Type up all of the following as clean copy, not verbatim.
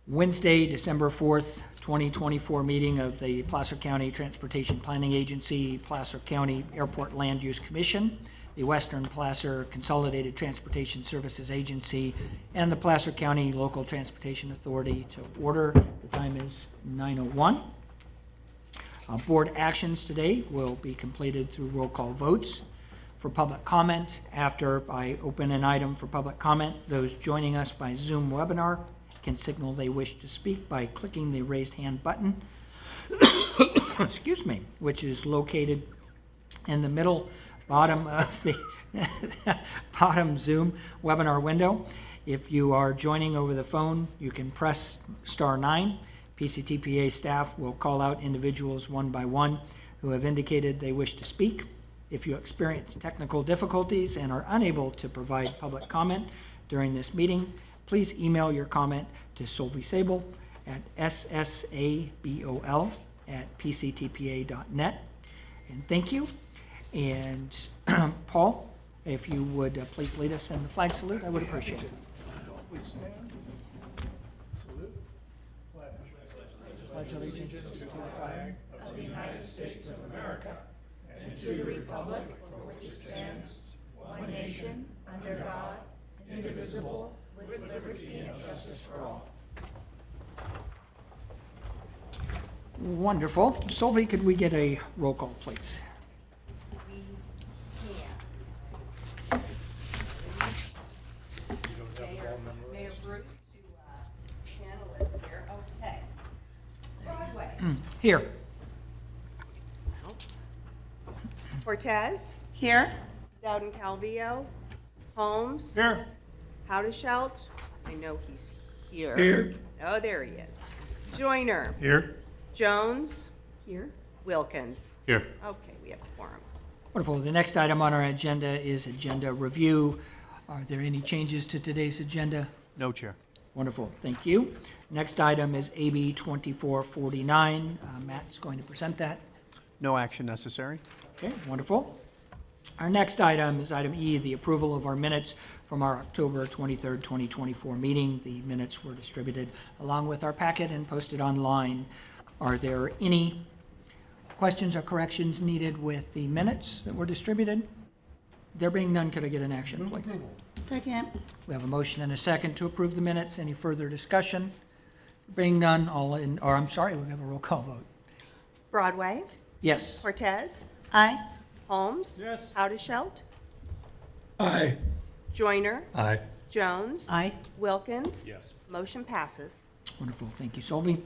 Wednesday, December 4th, 2024 meeting of the Placer County Transportation Planning Agency, Placer County Airport Land Use Commission, the Western Placer Consolidated Transportation Services Agency, and the Placer County Local Transportation Authority to order. The time is 9:01. Board actions today will be completed through roll call votes. For public comment, after I open an item for public comment, those joining us by Zoom webinar can signal they wish to speak by clicking the raised hand button, excuse me, which is located in the middle bottom of the bottom Zoom webinar window. If you are joining over the phone, you can press *9. PCTPA staff will call out individuals one by one who have indicated they wish to speak. If you experience technical difficulties and are unable to provide public comment during this meeting, please email your comment to solvisable at ssabol@pctpa.net. And thank you. And Paul, if you would please lead us in the flag salute, I would appreciate it. Please stand. Salute. Pledge allegiance to the flag of the United States of America and to the republic for which it stands, one nation, under God, indivisible, with liberty and justice for all. Wonderful. Solvi, could we get a roll call, please? Mayor Bruce to panelists here. Okay. Broadway. Here. Cortez. Here. Dowden Calvillo. Holmes. Here. Howdeshelt. I know he's here. Here. Oh, there he is. Joyner. Here. Jones. Here. Wilkins. Here. Okay, we have a quorum. Wonderful. The next item on our agenda is agenda review. Are there any changes to today's agenda? No, Chair. Wonderful. Thank you. Next item is AB 2449. Matt's going to present that. No action necessary. Okay, wonderful. Our next item is item E, the approval of our minutes from our October 23rd, 2024 meeting. The minutes were distributed along with our packet and posted online. Are there any questions or corrections needed with the minutes that were distributed? There being none, could I get an action, please? Second. We have a motion and a second to approve the minutes. Any further discussion? Being none, all in, or I'm sorry, we have a roll call vote. Broadway. Yes. Cortez. Aye. Holmes. Yes. Howdeshelt. Aye. Joyner. Aye. Jones. Aye. Wilkins. Yes. Motion passes. Wonderful. Thank you, Solvi.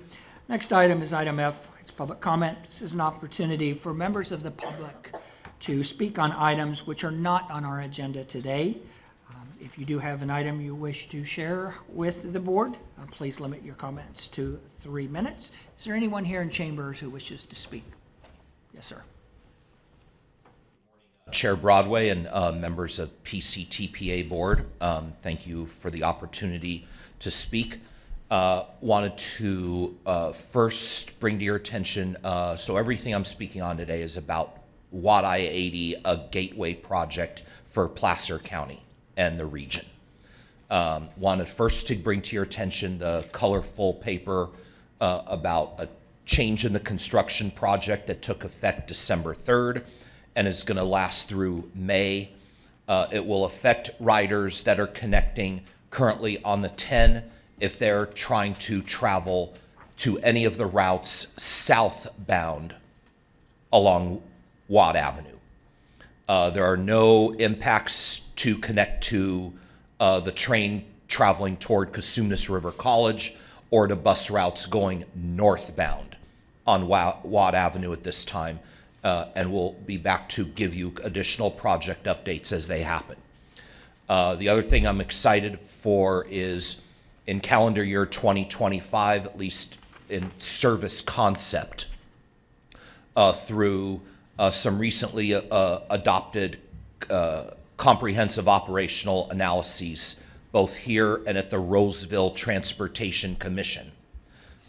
Next item is item F. It's public comment. This is an opportunity for members of the public to speak on items which are not on our agenda today. If you do have an item you wish to share with the board, please limit your comments to 3 minutes. Is there anyone here in chambers who wishes to speak? Yes, sir. Chair Broadway and members of PCTPA board, thank you for the opportunity to speak. Wanted to first bring to your attention, so everything I'm speaking on today is about WAD I-80, a gateway project for Placer County and the region. Wanted first to bring to your attention the colorful paper about a change in the construction project that took effect December 3rd and is going to last through May. It will affect riders that are connecting currently on the 10 if they're trying to travel to any of the routes southbound along Watt Avenue. There are no impacts to connect to the train traveling toward Cosumnes River College or to bus routes going northbound on Watt Avenue at this time. And we'll be back to give you additional project updates as they happen. The other thing I'm excited for is in calendar year 2025, at least in service concept, through some recently adopted comprehensive operational analyses, both here and at the Roseville Transportation Commission.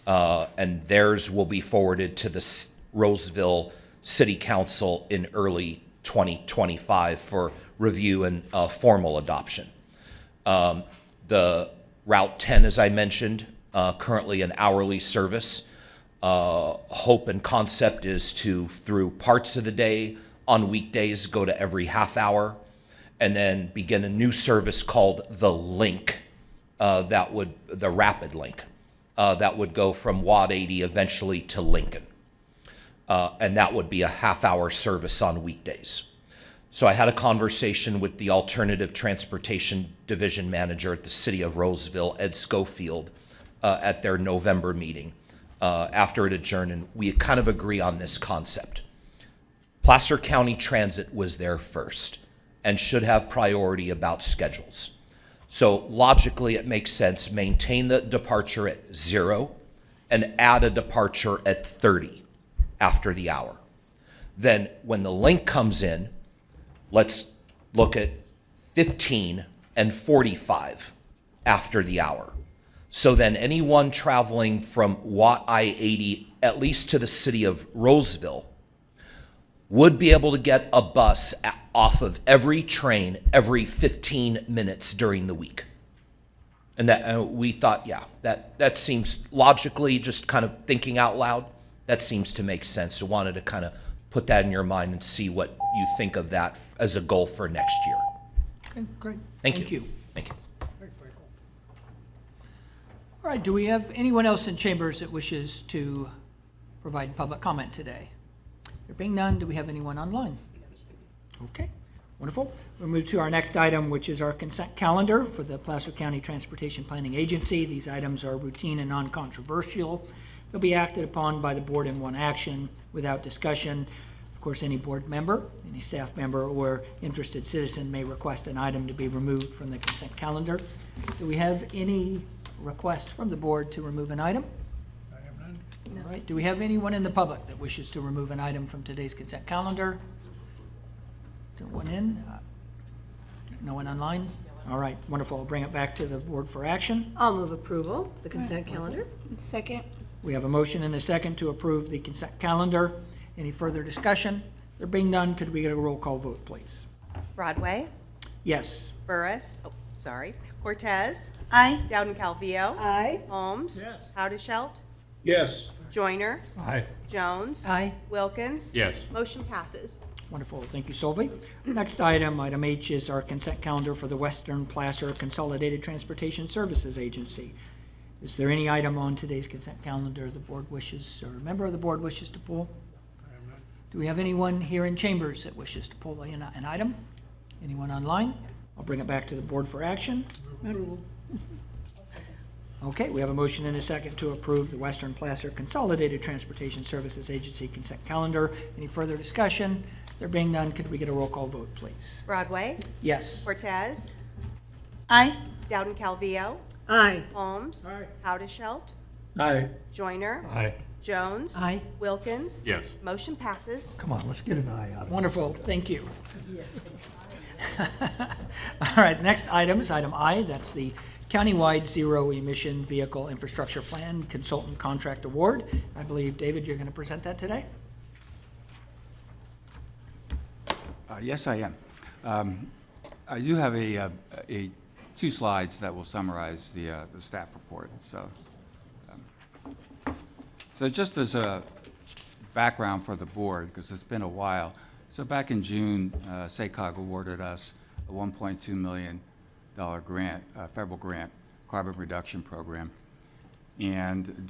And theirs will be forwarded to the Roseville City Council in early 2025 for review and formal adoption. The Route 10, as I mentioned, currently an hourly service. Hope and concept is to, through parts of the day, on weekdays, go to every half hour, and then begin a new service called the Link, the Rapid Link, that would go from Wad 80 eventually to Lincoln. And that would be a half-hour service on weekdays. So I had a conversation with the Alternative Transportation Division Manager at the City of Roseville, Ed Schofield, at their November meeting after it adjourned, and we kind of agree on this concept. Placer County Transit was there first and should have priority about schedules. So logically, it makes sense, maintain the departure at 0 and add a departure at 30 after the hour. Then when the Link comes in, let's look at 15 and 45 after the hour. So then anyone traveling from Watt I-80, at least to the city of Roseville, would be able to get a bus off of every train every 15 minutes during the week. And that we thought, yeah, that seems logically, just kind of thinking out loud, that seems to make sense. So wanted to kind of put that in your mind and see what you think of that as a goal for next year. Okay, great. Thank Thank you. you. Thank you. Thanks, Michael. All right, do we have anyone else in chambers that wishes to provide public comment today? There being none, do we have anyone online? Okay, wonderful. We'll move to our next item, which is our consent calendar for the Placer County Transportation Planning Agency. These items are routine and non-controversial. They'll be acted upon by the board in one action without discussion. Of course, any board member, any staff member, or interested citizen may request an item to be removed from the consent calendar. Do we have any request from the board to remove an item? I have none. All right, do we have anyone in the public that wishes to remove an item from today's consent calendar? No one in? No one online? All right, wonderful. I'll bring it back to the board for action. I'll move approval of the consent calendar. Second. We have a motion and a second to approve the consent calendar. Any further discussion? There being none, could we get a roll call vote, please? Broadway, Yes. Burris, Cortez, Aye. Dowden Calvillo, Aye. Holmes. Yes. Howdeshelt, Yes. Joyner, Aye. Jones. Aye. Wilkins. Yes. Motion passes. Wonderful. Thank you, Solvi. Next item, item H, is our consent calendar for the Western Placer Consolidated Transportation Services Agency. Is there any item on today's consent calendar the board wishes, or a member of the board wishes to pull? I have none. Do we have anyone here in chambers that wishes to pull an item? Anyone online? I'll bring it back to the board for action. Okay, we have a motion and a second to approve the Western Placer Consolidated Transportation Services Agency consent calendar. Any further discussion? There being none, could we get a roll call vote, please? Broadway, Yes. Cortez, Aye. Dowden Calvillo, Aye. Holmes. Aye. Howdeshelt, Aye. Joyner, Aye. Jones. Aye. Wilkins. Yes. Motion passes. Come on, let's get an eye out of it. Wonderful, thank you. All right, the next item is item I. That's the countywide zero-emission vehicle infrastructure plan consultant contract award. I believe, David, you're going to present that today? Yes, I am. I do have two slides that will summarize the staff report. So just as a background for the board, because it's been a while. So back in June, SACOG awarded us a $1.2 million grant, federal grant, carbon reduction program. And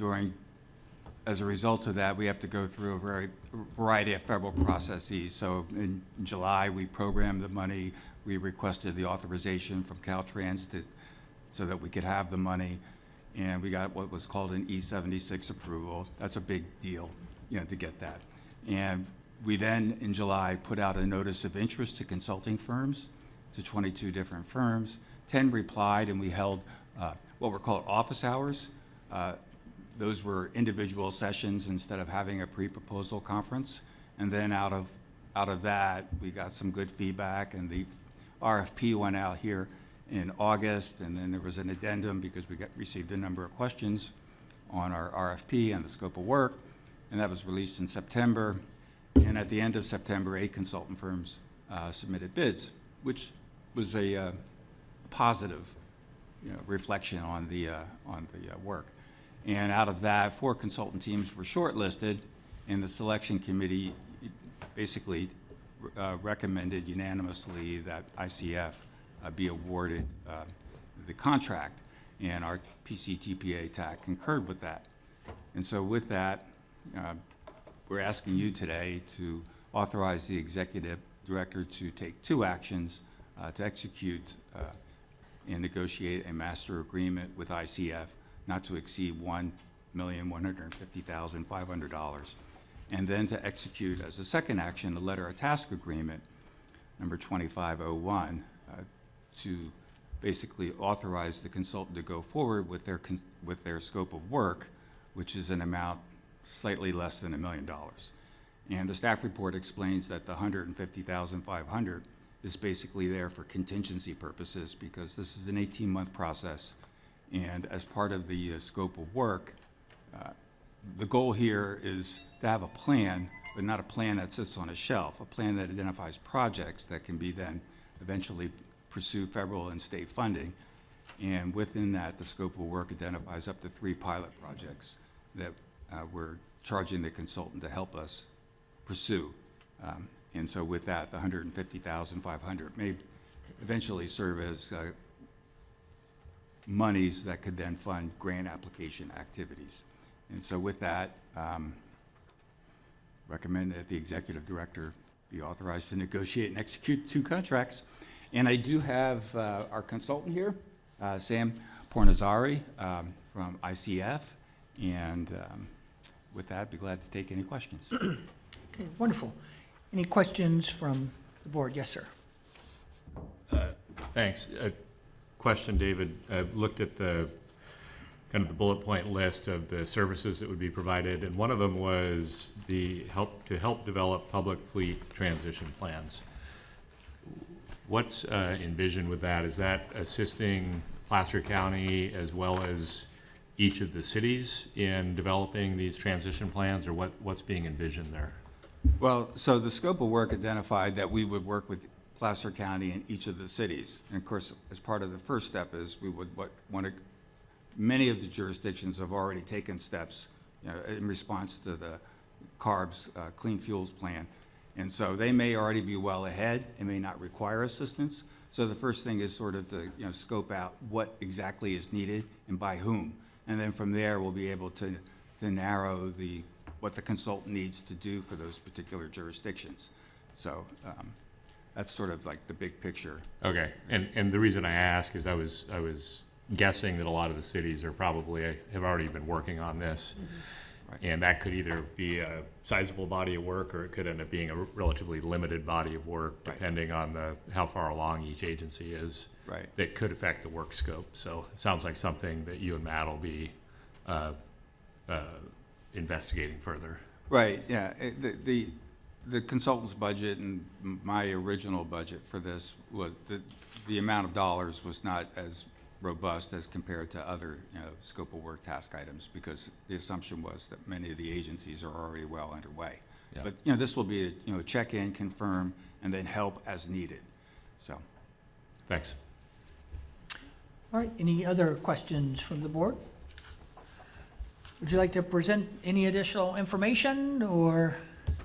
as a result of that, we have to go through a variety of federal processes. So in July, we programmed the money. We requested the authorization from Caltrans so that we could have the money. And we got what was called an E-76 approval. That's a big deal, to get that. And we then, in July, put out a notice of interest to consulting firms, to 22 different firms. 10 replied, and we held what were called office hours. Those were individual sessions instead of having a pre-proposal conference. And then out of that, we got some good feedback, and the RFP went out here in August, and then there was an addendum because we received a number of questions on our RFP and the scope of work, and that was released in September. And at the end of September, 8 consultant firms submitted bids, which was a positive reflection on the work. And out of that, 4 consultant teams were shortlisted, and the selection committee basically recommended unanimously that ICF be awarded the contract, and our PCTPA TAC concurred with that. And so with that, we're asking you today to authorize the executive director to take 2 actions to execute and negotiate a master agreement with ICF not to exceed $1,150,500, and then to execute as a second action a letter of task agreement, number 2501, to basically authorize the consultant to go forward with their scope of work, which is an amount slightly less than $1 million. And the staff report explains that the $150,500 is basically there for contingency purposes because this is an 18-month process. And as part of the scope of work, the goal here is to have a plan, but not a plan that sits on a shelf, a plan that identifies projects that can be then eventually pursue federal and state funding. And within that, the scope of work identifies up to 3 pilot projects that we're charging the consultant to help us pursue. And so with that, the $150,500 may eventually serve as monies that could then fund grant application activities. And so with that, recommend that the executive director be authorized to negotiate and execute 2 contracts. And I do have our consultant here, Sam Pornazari from ICF. And with that, I'd be glad to take any questions. Okay, wonderful. Any questions from the board? Yes, sir. Thanks. A question, David. I looked at the kind of the bullet point list of the services that would be provided, and one of them was to help develop public fleet transition plans. What's envisioned with that? Is that assisting Placer County as well as each of the cities in developing these transition plans, or what's being envisioned there? Well, so the scope of work identified that we would work with Placer County and each of the cities. And of course, as part of the first step is we would want to, many of the jurisdictions have already taken steps, in response to the CARB's Clean Fuels Plan. And so they may already be well ahead and may not require assistance. So the first thing is sort of to scope out what exactly is needed and by whom. And then from there, we'll be able to narrow what the consultant needs to do for those particular jurisdictions. So that's sort of like the big picture. Okay, and the reason I ask is I was guessing that a lot of the cities have already been working on this. Right. And that could either be a sizable body of work, or it could end up being a relatively limited body of work, Right. depending on how far along each agency is. Right. That could affect the work scope. So it sounds like something that you and Matt will be investigating further. Right, yeah. The consultant's budget and my original budget for this was, the amount of dollars was not as robust as compared to other scope of work task items, because the assumption was that many of the agencies are already well underway. Yeah. But this will be a check-in, confirm, and then help as needed. So, Thanks. All right, any other questions from the board? Would you like to present any additional information or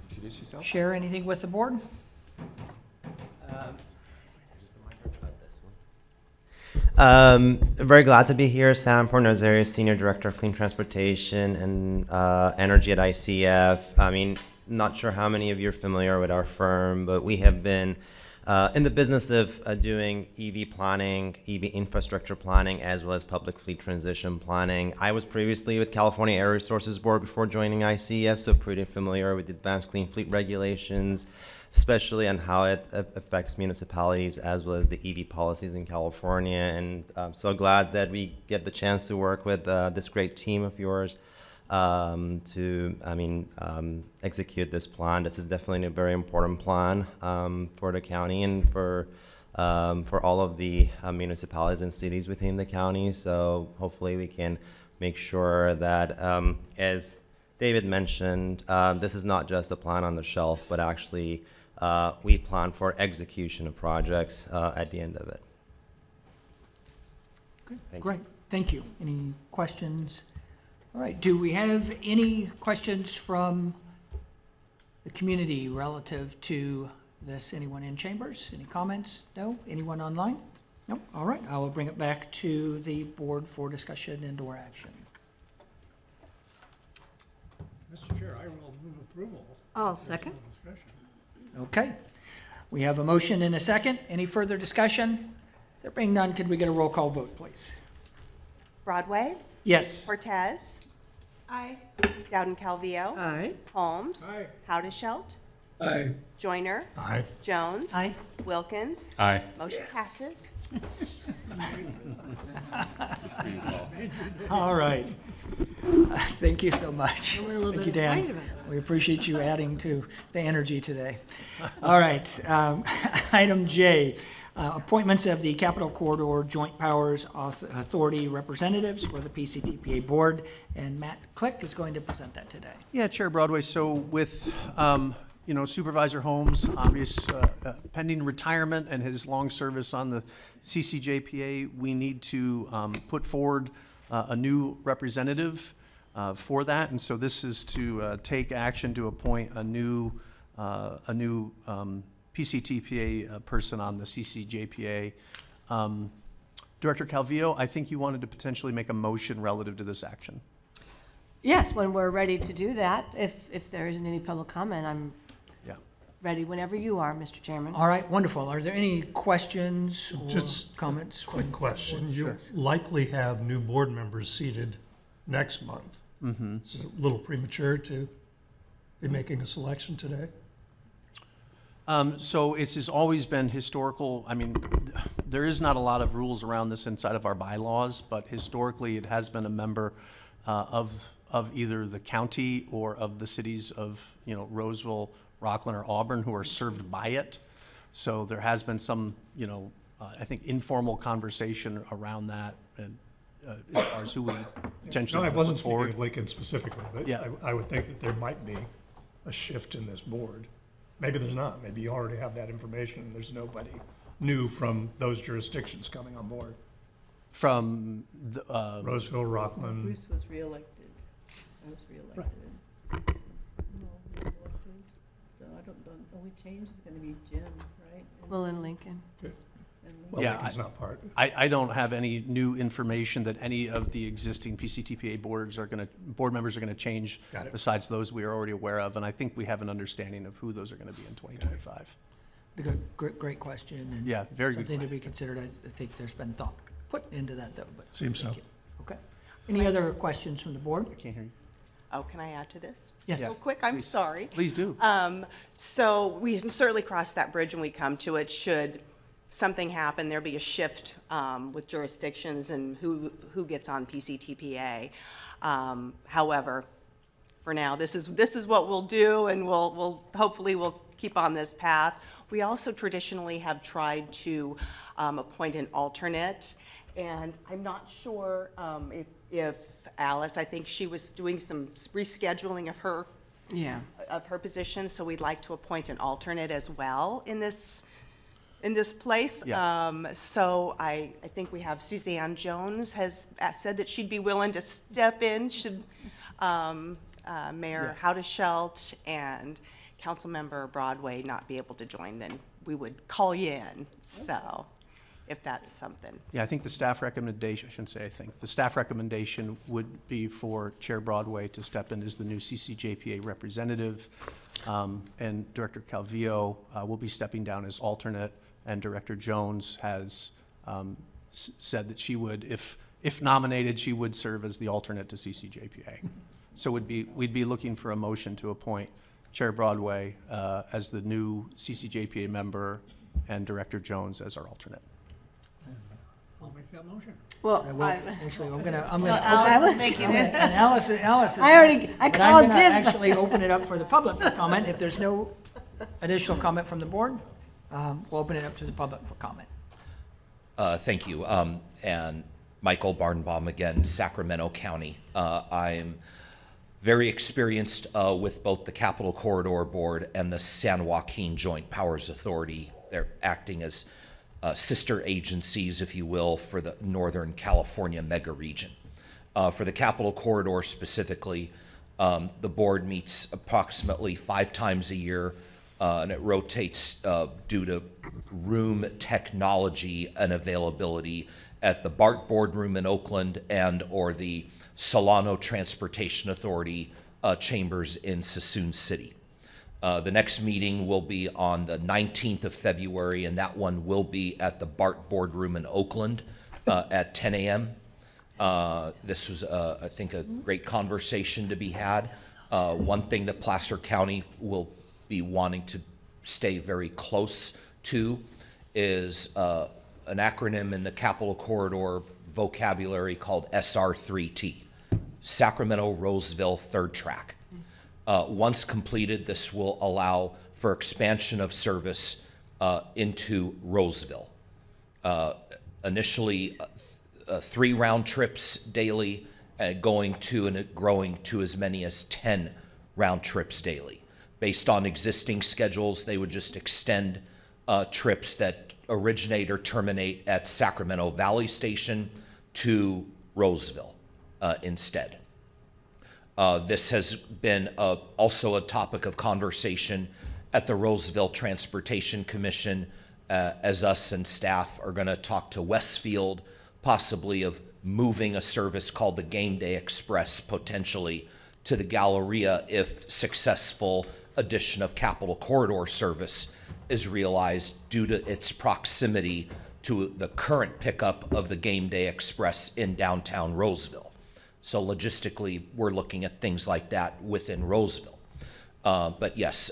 introduce yourself. share anything with the board? Very glad to be here. Sam Pornozeri, Senior Director of Clean Transportation and Energy at ICF. I mean, not sure how many of you are familiar with our firm, but we have been in the business of doing EV planning, EV infrastructure planning, as well as public fleet transition planning. I was previously with California Air Resources Board before joining ICF, so pretty familiar with advanced clean fleet regulations, especially on how it affects municipalities as well as the EV policies in California. And I'm so glad that we get the chance to work with this great team of yours to execute this plan. This is definitely a very important plan for the county and for all of the municipalities and cities within the county. So hopefully we can make sure that, as David mentioned, this is not just a plan on the shelf, but actually we plan for execution of projects at the end of it. Okay, Thank you. great, thank you. Any questions All right, do we have any questions from the community relative to this? Anyone in chambers? Any comments? No? Anyone online? No? All right, I will bring it back to the board for discussion and/or action. Mr. Chair, I will move approval. I'll second. Discussion. Okay, we have a motion and a second. Any further discussion? There being none, could we get a roll call vote, please? Broadway, Yes. Cortez, Aye. Dowden Calvillo, Aye. Holmes, Aye. Howdenschelt, Aye. Joyner, Aye. Jones. Aye. Wilkins. Aye. Motion passes. All right. Thank you so much. We're a little Thank you, bit Dan. excited about it. We appreciate you adding to the energy today. All right, item J, appointments of the Capital Corridor Joint Powers Authority representatives for the PCTPA Board, and Matt Click is going to present that today. Yeah, Chair Broadway, so with, Supervisor Holmes' obvious pending retirement and his long service on the CCJPA, we need to put forward a new representative for that. And so this is to take action to appoint a new PCTPA person on the CCJPA. Director Calvillo, I think you wanted to potentially make a motion relative to this action. Yes, when we're ready to do that, if there isn't any public comment, I'm Yeah. ready whenever you are, Mr. Chairman. All right, wonderful. Are there any questions or Just comments? from Quick the question. board? You likely have new board members seated next month. Mm-hmm. Is it a little premature to be making a selection today? So it has always been historical. I mean, there is not a lot of rules around this inside of our bylaws, but historically it has been a member of either the county or of the cities of, Roseville, Rockland, or Auburn who are served by it. So there has been some, I think informal conversation around that and as far as who we potentially No, I put wasn't speaking forward. of Lincoln specifically, but Yeah. I would think that there might be a shift in this board. Maybe there's not. Maybe you already have that information and there's nobody new from those jurisdictions coming on board. From the, Roseville, Rockland, Bruce was reelected. I was reelected. No, reelected. So I don't, the only change is gonna be Jim, right? Well, in Lincoln. well, Yeah, Lincoln's not part. I don't have any new information that any of the existing PCTPA board members are gonna change Got it. besides those we are already aware of, and I think we have an understanding of who those are gonna be in 2025. Great question. And Yeah, very good something to be question. considered. I think there's been thought put into that, though, but. Seems so. thank you. Okay. Any other questions from the board? I can't hear you. Oh, can I add to this? Yes. Real quick, I'm sorry. Please do. So we can certainly cross that bridge when we come to it. Should something happen, there'll be a shift with jurisdictions and who gets on PCTPA. However, for now, this is what we'll do, and we'll hopefully we'll keep on this path. We also traditionally have tried to appoint an alternate, and I'm not sure if Alice, I think she was doing some rescheduling of her Yeah. position, so we'd like to appoint an alternate as well in this place. Yeah. So I think we have Suzanne Jones has said that she'd be willing to step in should Mayor Howdenschelt and Councilmember Broadway not be able to join, then we would call you in. So if that's something. Yeah, I think the staff recommendation, I shouldn't say I think, the staff recommendation would be for Chair Broadway to step in as the new CCJPA representative. And Director Calvillo will be stepping down as alternate, and Director Jones has said that she would, if nominated, she would serve as the alternate to CCJPA. So we'd be looking for a motion to appoint Chair Broadway as the new CCJPA member and Director Jones as our alternate. I'll make that motion. Well, I will, actually, I'm gonna. I was making it. And Alice is. I but called I'm gonna dibs. actually open it up for the public to comment. If there's no additional comment from the board, we'll open it up to the public for comment. Thank you. And Michael Barnbaum again, Sacramento County. I'm very experienced with both the Capital Corridor Board and the San Joaquin Joint Powers Authority. They're acting as sister agencies, if you will, for the Northern California mega region. For the Capitol Corridor specifically, the board meets approximately 5 times a year, and it rotates due to room technology and availability at the BART boardroom in Oakland and or the Solano Transportation Authority chambers in Sassoon City. The next meeting will be on the 19th of February, and that one will be at the BART boardroom in Oakland at 10 a.m. This was, I think, a great conversation to be had. One thing that Placer County will be wanting to stay very close to is an acronym in the Capitol Corridor vocabulary called SR3T, Sacramento Roseville Third Track. Once completed, this will allow for expansion of service into Roseville. Initially, 3 round trips daily, going to and growing to as many as 10 round trips daily. Based on existing schedules, they would just extend trips that originate or terminate at Sacramento Valley Station to Roseville instead. This has been also a topic of conversation at the Roseville Transportation Commission, as us and staff are going to talk to Westfield, possibly of moving a service called the Game Day Express potentially to the Galleria if successful addition of Capitol Corridor service is realized due to its proximity to the current pickup of the Game Day Express in downtown Roseville. So logistically, we're looking at things like that within Roseville. But yes,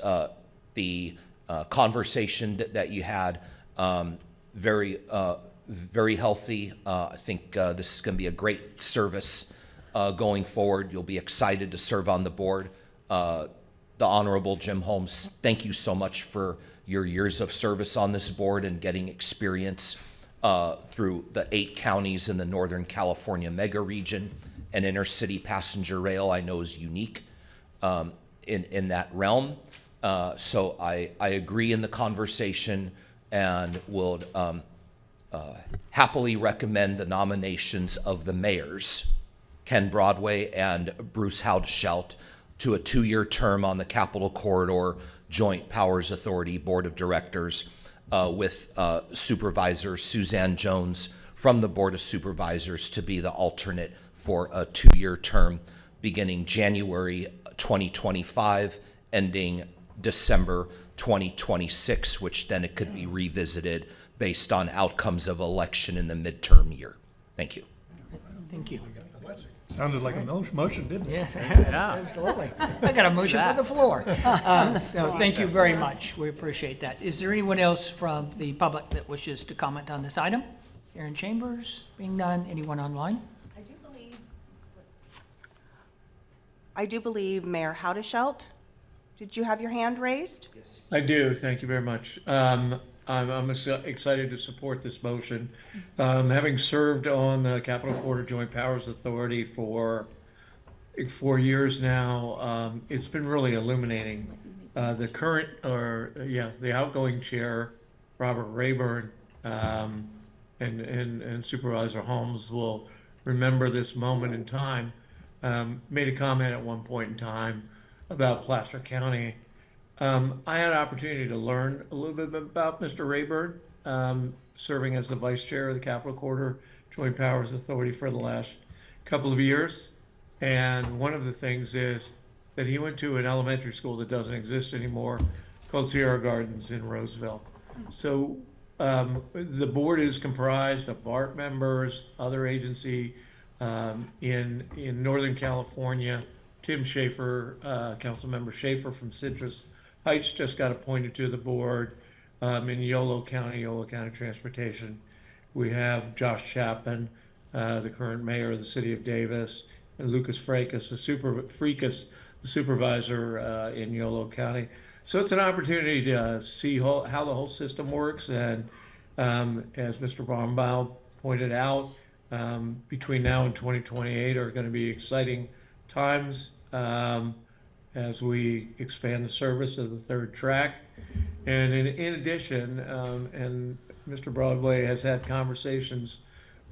the conversation that you had, very healthy. I think this is going to be a great service going forward. You'll be excited to serve on the board. The Honorable Jim Holmes, thank you so much for your years of service on this board and getting experience through the 8 counties in the Northern California mega region. And intercity passenger rail, I know, is unique in that realm. So I agree in the conversation and would happily recommend the nominations of the mayors, Ken Broadway and Bruce Haudschelt, to a 2-year term on the Capitol Corridor Joint Powers Authority Board of Directors with Supervisor Suzanne Jones from the Board of Supervisors to be the alternate for a 2-year term beginning January 2025, ending December 2026, which then it could be revisited based on outcomes of election in the midterm year. Thank you. Thank you. Sounded like a motion, didn't it? Yes, absolutely. I got a motion for the floor. No, thank you very much. We appreciate that. Is there anyone else from the public that wishes to comment on this item? Here in chambers, being none. Anyone online? I do believe Mayor Haudschelt, did you have your hand raised? I do, thank you very much. I'm excited to support this motion. Having served on the Capitol Corridor Joint Powers Authority for 4 years now, it's been really illuminating. The current, the outgoing chair, Robert Rayburn, and Supervisor Holmes will remember this moment in time. Made a comment at one point in time about Placer County. I had an opportunity to learn a little bit about Mr. Rayburn, serving as the vice chair of the Capitol Corridor Joint Powers Authority for the last couple of years. And one of the things is that he went to an elementary school that doesn't exist anymore called Sierra Gardens in Roseville. So the board is comprised of BART members, other agency, in Northern California. Tim Schaefer, Councilmember Schaefer from Citrus Heights just got appointed to the board. In Yolo County Transportation, we have Josh Chapman, the current mayor of the city of Davis, and Lucas Freikas, the supervisor in Yolo County. So it's an opportunity to see how the whole system works. And as Mr. Baumbaum pointed out, between now and 2028 are going to be exciting times as we expand the service of the third track. And in addition, and Mr. Broadway has had conversations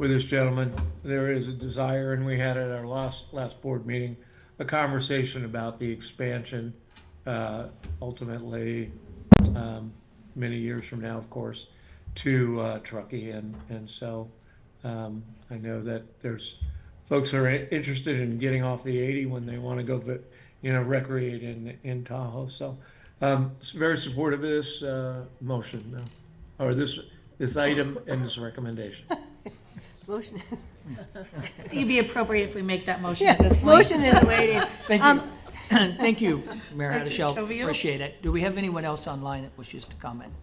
with this gentleman. There is a desire, and we had at our last board meeting, a conversation about the expansion, ultimately, many years from now, of course, to Truckee. And so I know that there's folks are interested in getting off the 80 when they want to go, recreate in Tahoe. So it's very supportive of this motion, or this item and this recommendation. Motion, I think it'd be appropriate if we make that motion at this point. motion is waiting. Thank you. Thank you, Mayor Haddashell. Calvillo? Appreciate it. Do we have anyone else online that wishes to comment?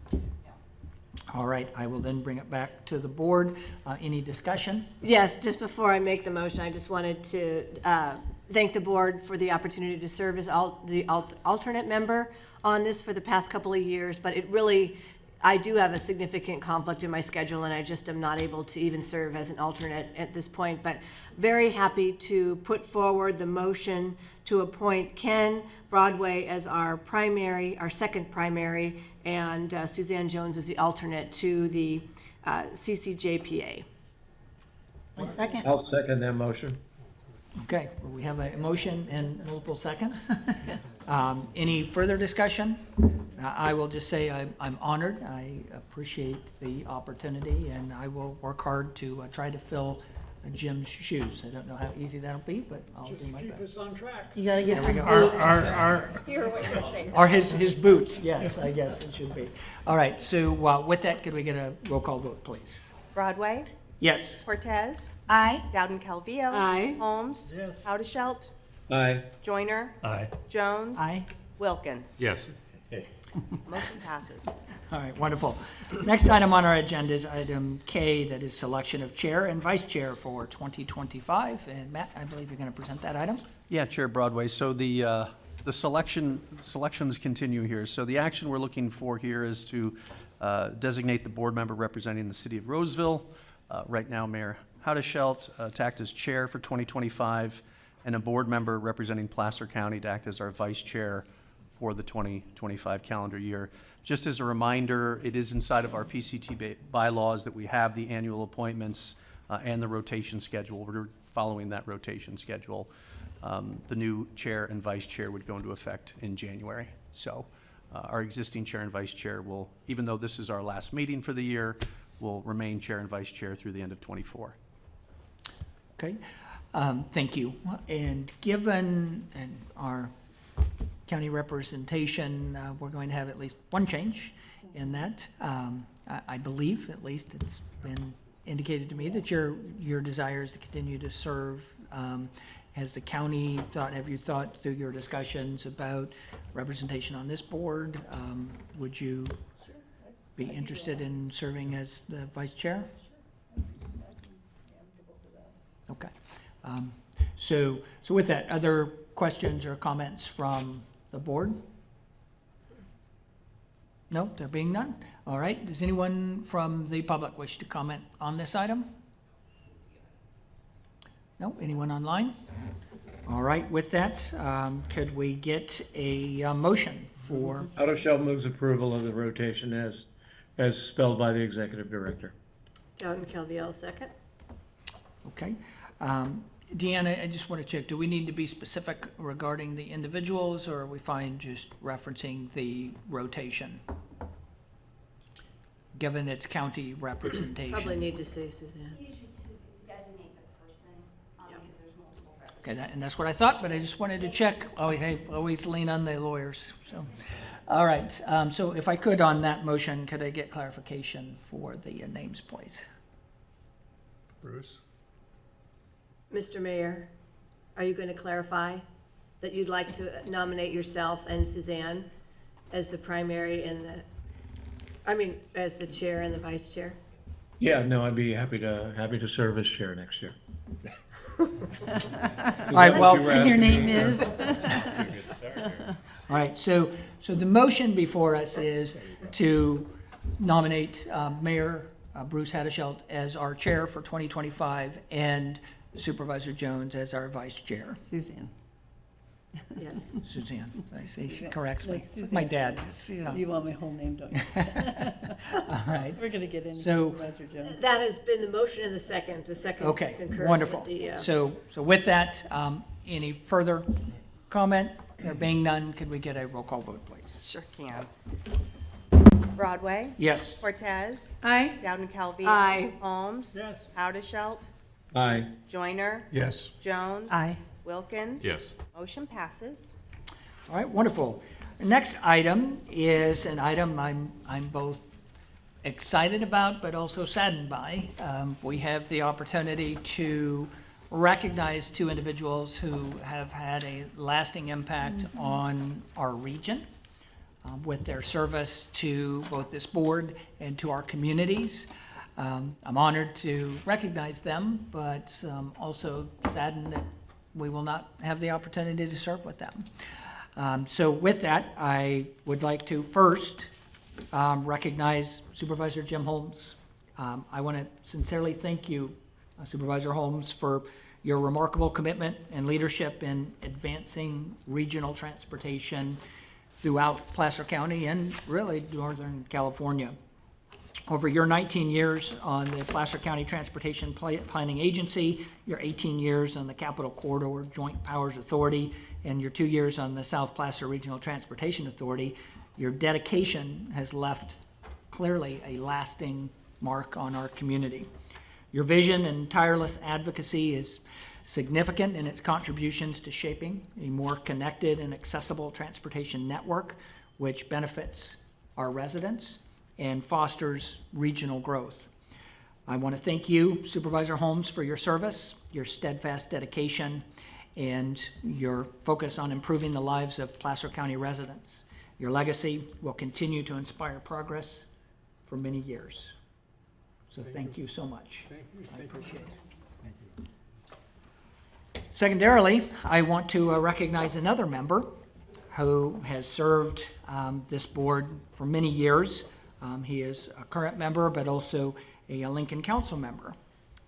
All right, I will then bring it back to the board. Any discussion? Yes, just before I make the motion, I just wanted to thank the board for the opportunity to serve as the alternate member on this for the past couple of years, but it really, I do have a significant conflict in my schedule, and I just am not able to even serve as an alternate at this point. But very happy to put forward the motion to appoint Ken Broadway as our second primary, and Suzanne Jones as the alternate to the CCJPA. I'll second that motion. Okay, well, we have a motion and multiple seconds. Any further discussion? I will just say I'm honored. I appreciate the opportunity, and I will work hard to try to fill Jim's shoes. I don't know how easy that'll be, but I'll do Just my keep best. us on track. You gotta get some boots. Or his boots, yes, I guess it should be. All right, so with that, could we get a roll call vote, please? Broadway, Yes. Cortez, Aye. Dowden Calvillo. Aye. Holmes. Yes. Haudashelt, Aye. Joyner, Aye. Jones. Aye. Wilkins. Yes. Motion passes. All right, wonderful. Next item on our agenda is item K, that is selection of chair and vice chair for 2025. And Matt, I believe you're going to present that item? Yeah, Chair Broadway. So the selections continue here. So the action we're looking for here is to designate the board member representing the city of Roseville. Right now, Mayor Haudashelt to act as chair for 2025, and a board member representing Placer County to act as our vice chair for the 2025 calendar year. Just as a reminder, it is inside of our PCTPA bylaws that we have the annual appointments and the rotation schedule. We're following that rotation schedule. The new chair and vice chair would go into effect in January. So our existing chair and vice chair will, even though this is our last meeting for the year, will remain chair and vice chair through the end of '24. Okay, thank you. And given our county representation, we're going to have at least one change in that. I believe, at least it's been indicated to me, that your desire is to continue to serve. Has the county have you thought through your discussions about representation on this board? Would you be interested in serving as the vice chair? Okay. So with that, other questions or comments from the board? No, there being none. All right. Does anyone from the public wish to comment on this item? No? Anyone online? All right. With that, could we get a motion for? Haudashelt moves approval of the rotation as spelled by the executive director. Dowden Calvillo, second. Okay. Deanna, I just want to check, do we need to be specific regarding the individuals, or are we fine just referencing the rotation? Given its county representation? Probably need to say Suzanne. You should designate the person, because there's multiple representatives. Okay, and that's what I thought, but I just wanted to check. Always lean on the lawyers, so. All right, so if I could on that motion, could I get clarification for the names, please? Bruce? Mr. Mayor, are you going to clarify that you'd like to nominate yourself and Suzanne as the primary and as the chair and the vice chair? Yeah, no, I'd be happy to serve as chair next year. All right, well. And your name is? All right, so the motion before us is to nominate Mayor Bruce Haudashelt as our chair for 2025 and Supervisor Jones as our vice chair. Suzanne. Yes. Suzanne. I see, she corrects me. Yes, It's my Suzanne. dad, you know. You want my whole name, don't you? All right. We're gonna get into So- Supervisor Jones. That has been the motion and the second Okay, concurs wonderful. with the, So with that, any further comment? There being none, could we get a roll call vote, please? Sure can. Broadway? Yes. Cortez? Aye. Dowden Calvi? Aye. Holmes? Yes. Howdeshelt? Aye. Joyner? Yes. Jones? Aye. Wilkins? Yes. Motion passes. All right, wonderful. The next item is an item I'm both excited about but also saddened by. We have the opportunity to recognize two individuals who have had a lasting impact on our region with their service to both this board and to our communities. I'm honored to recognize them, but also saddened that we will not have the opportunity to serve with them. So with that, I would like to first recognize Supervisor Jim Holmes. I want to sincerely thank you, Supervisor Holmes, for your remarkable commitment and leadership in advancing regional transportation throughout Placer County and really Northern California. Over your 19 years on the Placer County Transportation Planning Agency, your 18 years on the Capital Corridor Joint Powers Authority, and your 2 years on the South Placer Regional Transportation Authority, your dedication has left clearly a lasting mark on our community. Your vision and tireless advocacy is significant in its contributions to shaping a more connected and accessible transportation network, which benefits our residents and fosters regional growth. I want to thank you, Supervisor Holmes, for your service, your steadfast dedication, and your focus on improving the lives of Placer County residents. Your legacy will continue to inspire progress for many years. So thank you so much. Thank you. I appreciate it. Secondarily, I want to recognize another member who has served this board for many years. He is a current member, but also a Lincoln Council member.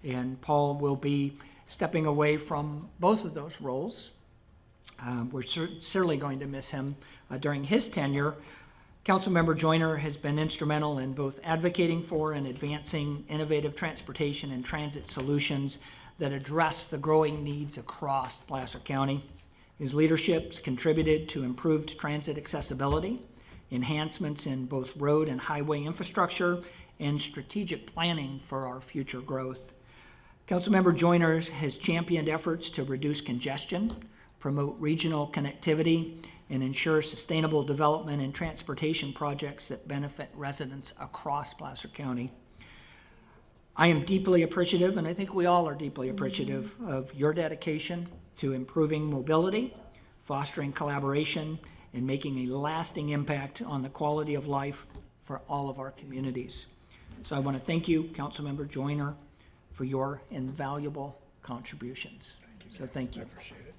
And Paul will be stepping away from both of those roles. We're certainly going to miss him during his tenure. Councilmember Joyner has been instrumental in both advocating for and advancing innovative transportation and transit solutions that address the growing needs across Placer County. His leadership's contributed to improved transit accessibility, enhancements in both road and highway infrastructure, and strategic planning for our future growth. Councilmember Joyner has championed efforts to reduce congestion, promote regional connectivity, and ensure sustainable development and transportation projects that benefit residents across Placer County. I am deeply appreciative, and I think we all are deeply appreciative of your dedication to improving mobility, fostering collaboration, and making a lasting impact on the quality of life for all of our communities. So I want to thank you, Councilmember Joyner, for your invaluable contributions. So thank you. I appreciate it.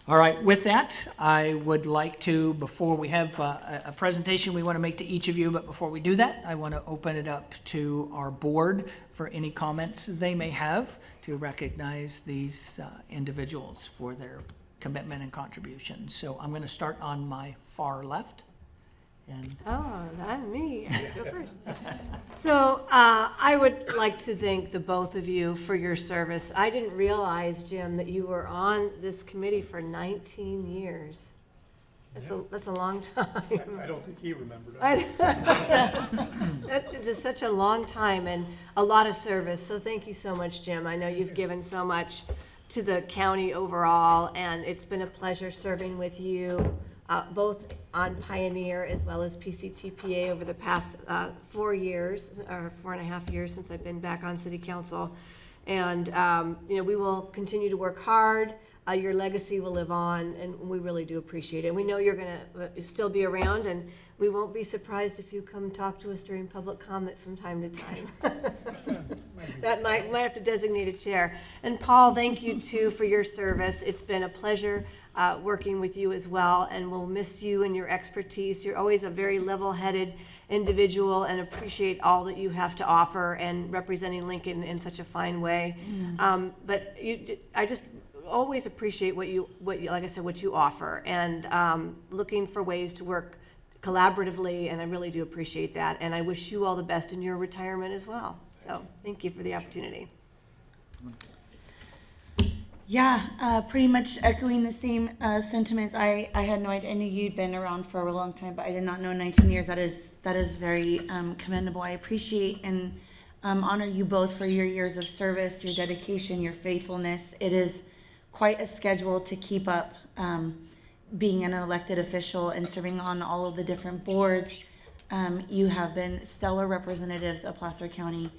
All right, with that, I would like to, before we have a presentation we want to make to each of you, but before we do that, I want to open it up to our board for any comments they may have to recognize these individuals for their commitment and contribution. So I'm going to start on my far left. And Oh, not me. I go first. So I would like to thank the both of you for your service. I didn't realize, Jim, that you were on this committee for 19 years. That's a long time. I don't think he remembered it. That is just such a long time and a lot of service. So thank you so much, Jim. I know you've given so much to the county overall, and it's been a pleasure serving with you, both on Pioneer as well as PCTPA over the past 4 years, or 4.5 years since I've been back on city council. And, we will continue to work hard. Your legacy will live on, and we really do appreciate it. We know you're going to still be around, and we won't be surprised if you come talk to us during public comment from time to time. That might have to designate a chair. And Paul, thank you too for your service. It's been a pleasure working with you as well, and we'll miss you and your expertise. You're always a very level-headed individual and appreciate all that you have to offer and representing Lincoln in such a fine way. But I just always appreciate what you, like I said, what you offer, and looking for ways to work collaboratively, and I really do appreciate that. And I wish you all the best in your retirement as well. So thank you for the opportunity. Yeah, pretty much echoing the same sentiments. I had no idea. I knew you'd been around for a long time, but I did not know 19 years. That is very commendable. I appreciate and honor you both for your years of service, your dedication, your faithfulness. It is quite a schedule to keep up, being an elected official and serving on all of the different boards. You have been stellar representatives of Placer County.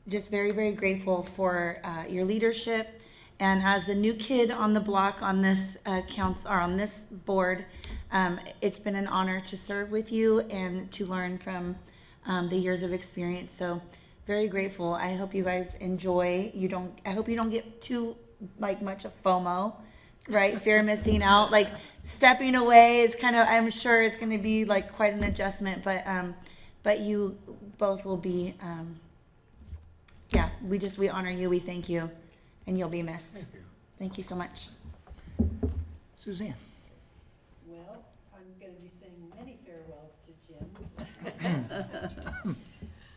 Just very, very grateful for your leadership. And as the new kid on the block on this on this board, it's been an honor to serve with you and to learn from the years of experience. So very grateful. I hope you guys enjoy. I hope you don't get too much of FOMO, right? Fear of missing out. Like stepping away is I'm sure it's going to be quite an adjustment, but you both will be. Yeah, we honor you, we thank you, and you'll be missed. Thank you so much. Suzanne? Well, I'm gonna be saying many farewells to Jim.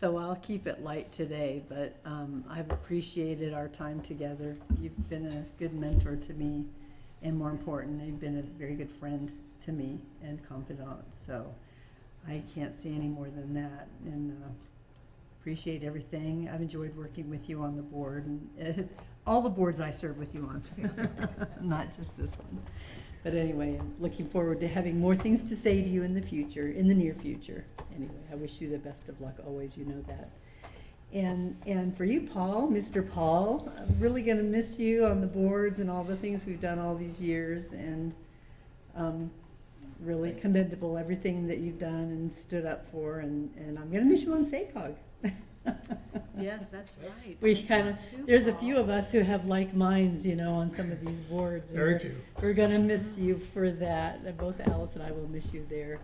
So I'll keep it light today, but I've appreciated our time together. You've been a good mentor to me, and more important, you've been a very good friend to me and confidant. So I can't say any more than that, and appreciate everything. I've enjoyed working with you on the board, and all the boards I serve with you on too, not just this one. But anyway, I'm looking forward to having more things to say to you in the future, in the near future. Anyway, I wish you the best of luck always, you know that. And for you, Paul, Mr. Paul, I'm really gonna miss you on the boards and all the things we've done all these years, and really commendable everything that you've done and stood up for, and I'm gonna miss you on SACOG. Yes, that's right. We there's a few of us who have like minds, on some of these boards. Very few. We're gonna miss you for that. Both Alice and I will miss you there.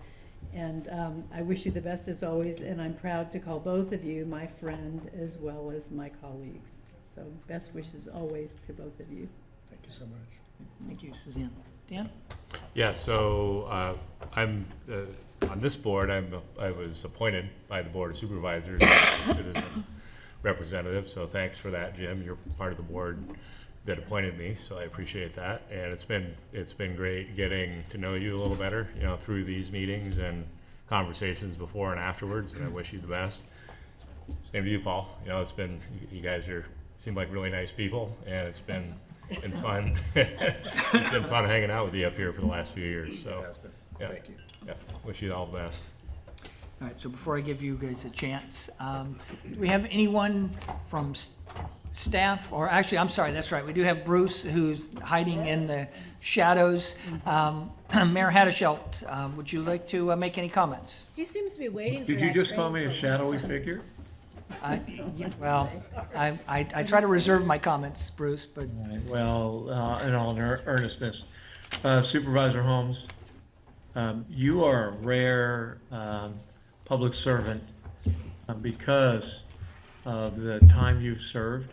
And I wish you the best as always, and I'm proud to call both of you my friend as well as my colleagues. So best wishes always to both of you. Thank you so much. Thank you, Suzanne. Dan? Yeah, so I'm on this board. I was appointed by the Board of Supervisors as a citizen representative. So thanks for that, Jim. You're part of the board that appointed me, so I appreciate that. And it's been great getting to know you a little better, through these meetings and conversations before and afterwards. And I wish you the best. Same to you, Paul. It's been you guys seem like really nice people, and it's been fun. It's been fun hanging out with you up here for the last few years. So, yeah, Thank you. yeah, wish you all the best. All right, so before I give you guys a chance, do we have anyone from staff, or actually, I'm sorry, that's right, we do have Bruce, who's hiding in the shadows. Mayor Haddishelt, would you like to make any comments? He seems to be waiting for Did you just call me a shadowy figure? Well, I try to reserve my comments, Bruce, but Right, well, in all earnestness, Supervisor Holmes, you are a rare public servant because of the time you've served.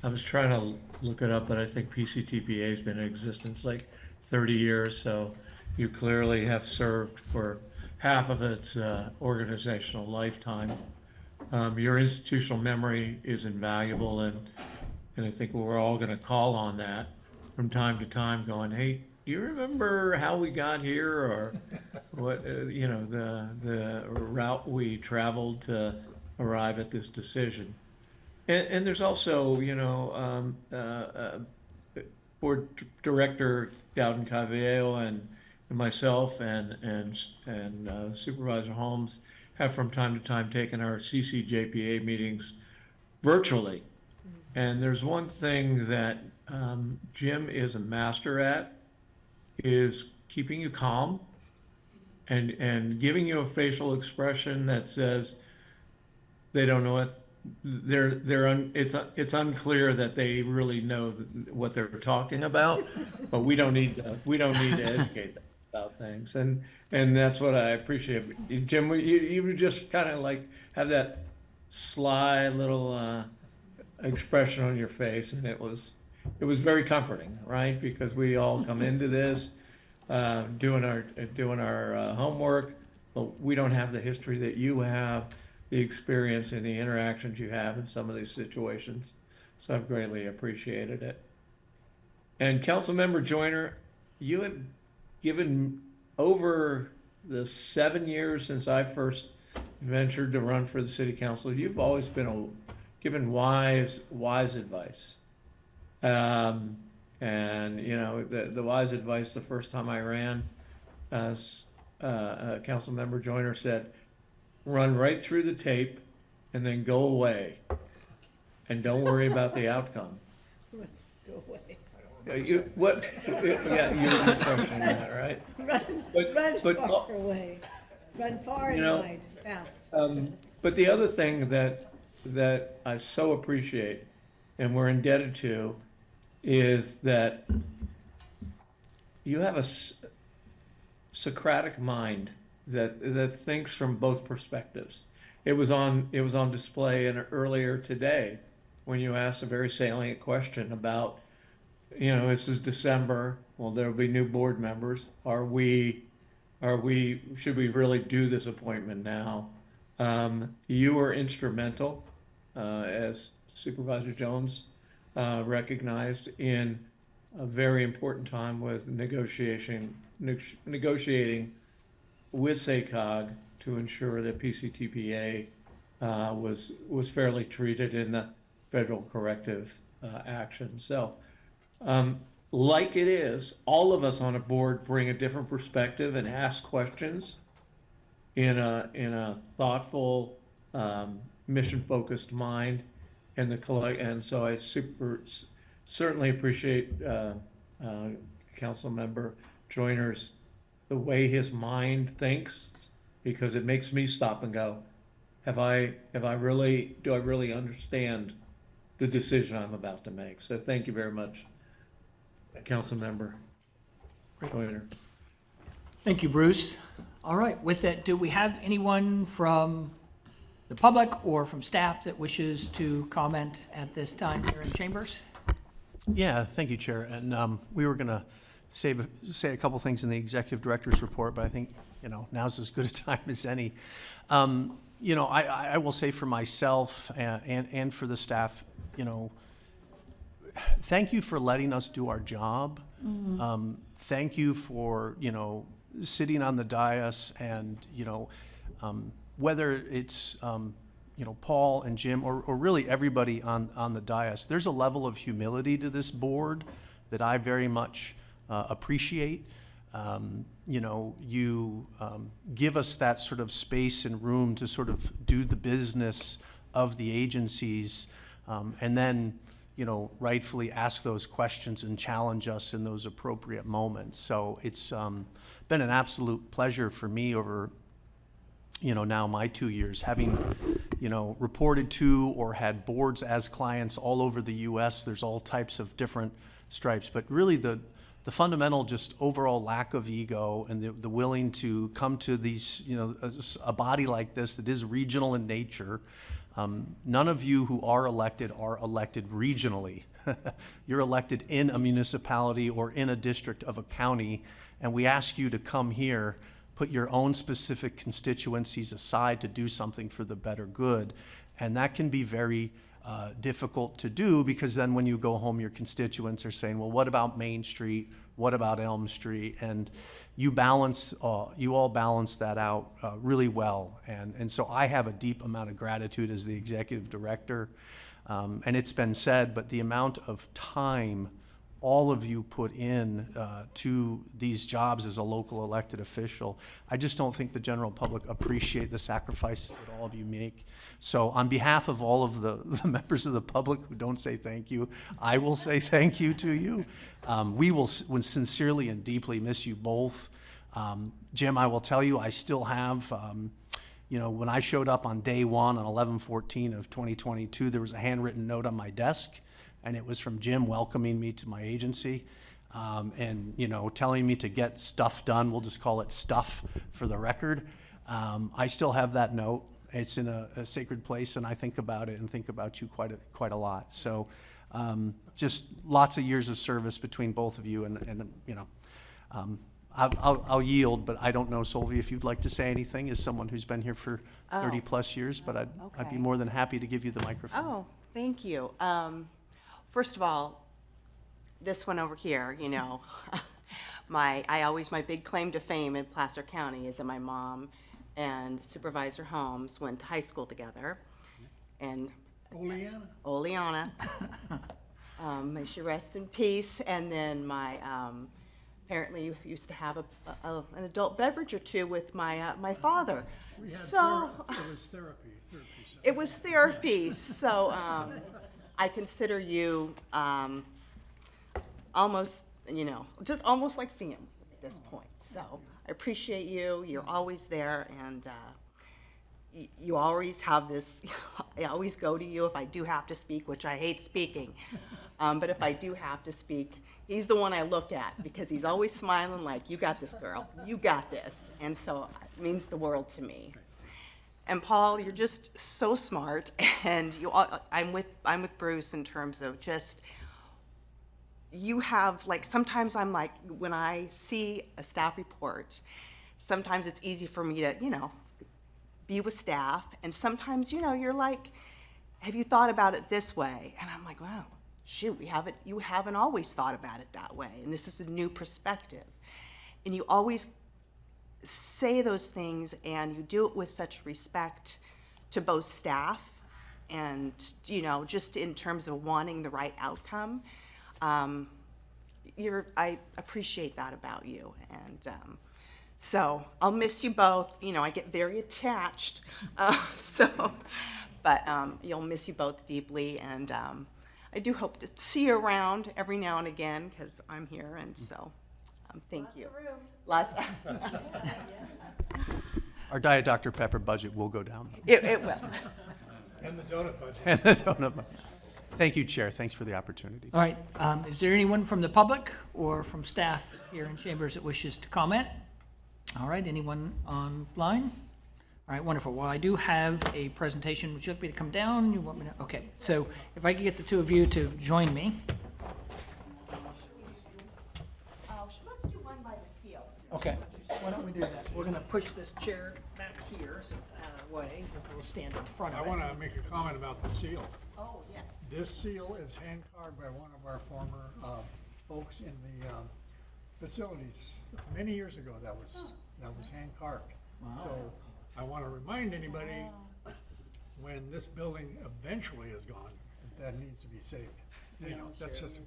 I was trying to look it up, but I think PCTPA has been in existence like 30 years, so you clearly have served for half of its organizational lifetime. Your institutional memory is invaluable, and I think we're all going to call on that from time to time, going, "Hey, do you remember how we got here, or what? The route we traveled to arrive at this decision." And there's also, board director Dowden Cavallero and myself and Supervisor Holmes have from time to time taken our CCJPA meetings virtually. And there's one thing that Jim is a master at, is keeping you calm and giving you a facial expression that says they don't know it. It's unclear that they really know what they're talking about, but we don't need to educate them about things, and that's what I appreciate. Jim, you just kind of have that sly little expression on your face, and it was it was very comforting, right? Because we all come into this, doing our homework, but we don't have the history that you have, the experience and the interactions you have in some of these situations. So I've greatly appreciated it. And Councilmember Joyner, you have given over the 7 years since I first ventured to run for the city council, you've always been given wise advice. And you know, the wise advice the first time I ran, Councilmember Joyner said, run right through the tape and then go away. And don't worry about the outcome. Go away. Yeah, you were questioning that, right? Run But- far away. Run far and You know, wide, fast. But the other thing that I so appreciate and we're indebted to is that you have a Socratic mind that thinks from both perspectives. It was on display earlier today when you asked a very salient question about, you know, this is December. Well, there'll be new board members. Should we really do this appointment now? You were instrumental, as Supervisor Jones recognized, in a very important time with negotiating with SACOG to ensure that PCTPA was fairly treated in the federal corrective action. So, like it is, all of us on a board bring a different perspective and ask questions in a thoughtful, mission-focused mind, and so I certainly appreciate Councilmember Joyner's the way his mind thinks, because it makes me stop and go, do I really understand the decision I'm about to make? So thank you very much, Councilmember Joyner. Thank you, Bruce. All right, with that, do we have anyone from the public or from staff that wishes to comment at this time here in chambers? Yeah, thank you, Chair. And we were going to say a couple things in the executive director's report, but I think, you know, now's as good a time as any. You know, I will say for myself and for the staff, you know, thank you for letting us do our job. Thank you for, you know, sitting on the dais and, you know, whether it's, you know, Paul and Jim or really everybody on the dais, there's a level of humility to this board that I very much appreciate. You know, you give us that sort of space and room to sort of do the business of the agencies, and then, you know, rightfully ask those questions and challenge us in those appropriate moments. So it's been an absolute pleasure for me over, you know, now my 2 years, having, you know, reported to or had boards as clients all over the U.S. There's all types of different stripes, but really the fundamental just overall lack of ego and the willing to come to these, you know, a body like this that is regional in nature. None of you who are elected regionally. You're elected in a municipality or in a district of a county, and we ask you to come here, put your own specific constituencies aside to do something for the better good. And that can be very difficult to do, because then when you go home, your constituents are saying, well, what about Main Street? What about Elm Street? And you all balance that out really well. And so I have a deep amount of gratitude as the executive director. And it's been said, but the amount of time all of you put in to these jobs as a local elected official, I just don't think the general public appreciate the sacrifices that all of you make. So on behalf of all of the members of the public who don't say thank you, I will say thank you to you. We will sincerely and deeply miss you both. Jim, I will tell you, I still have, you know, when I showed up on day one on 11/14 of 2022, there was a handwritten note on my desk, and it was from Jim welcoming me to my agency, and, you know, telling me to get stuff done. We'll just call it stuff for the record. I still have that note. It's in a sacred place, and I think about it and think about you quite a lot. So Just lots of years of service between both of you, and you know, I'll yield, but I don't know, Solvi, if you'd like to say anything as someone who's been here for 30-plus years, but I'd be Okay. more than happy to give you the microphone. Oh, thank you. First of all, this one over here, you know, my big claim to fame in Placer County is that my mom and Supervisor Holmes went to high school together. And Oleana. May she rest in peace. And then my, apparently used to have an adult beverage or two with my father. We had So. it was therapy. It was therapy, so I consider you almost, you know, just almost like family at this point. So I appreciate you. You're always there, and you always have this. I always go to you if I do have to speak, which I hate speaking, but if I do have to speak, he's the one I look at because he's always smiling like, "You got this, girl. You got this," and so it means the world to me. And Paul, you're just so smart, and I'm with Bruce in terms of just, you have, like, sometimes I'm like, when I see a staff report, sometimes it's easy for me to, you know, be with staff, and sometimes, you know, you're like, have you thought about it this way? And I'm like, wow, shoot, you haven't always thought about it that way, and this is a new perspective. And you always say those things, and you do it with such respect to both staff and, you know, just in terms of wanting the right outcome. I appreciate that about you, and so I'll miss you both. You know, I get very attached, but you'll miss you both deeply, and I do hope to see you around every now and again because I'm here, and so thank you. Lots of room. Our Diet Dr. Pepper budget will go down. It will. And the donut budget. And the donut budget. Thank you, Chair. Thanks for the opportunity. All right, is there anyone from the public or from staff here in chambers that wishes to comment? All right, anyone online? All right, wonderful. Well, I do have a presentation. Would you like me to come down? You want me to? Okay, so if I could get the two of you to join me. Let's do one by the seal. Okay, why don't we do that? We're gonna push this chair back here so it's out of the way. We'll stand in front I of it. want to make a comment about the seal. Oh, yes. This seal is hand carved by one of our former folks in the facilities. Many years ago, that was hand carved. So I want to remind anybody, when this building eventually is gone, that needs to be saved. You know, that's just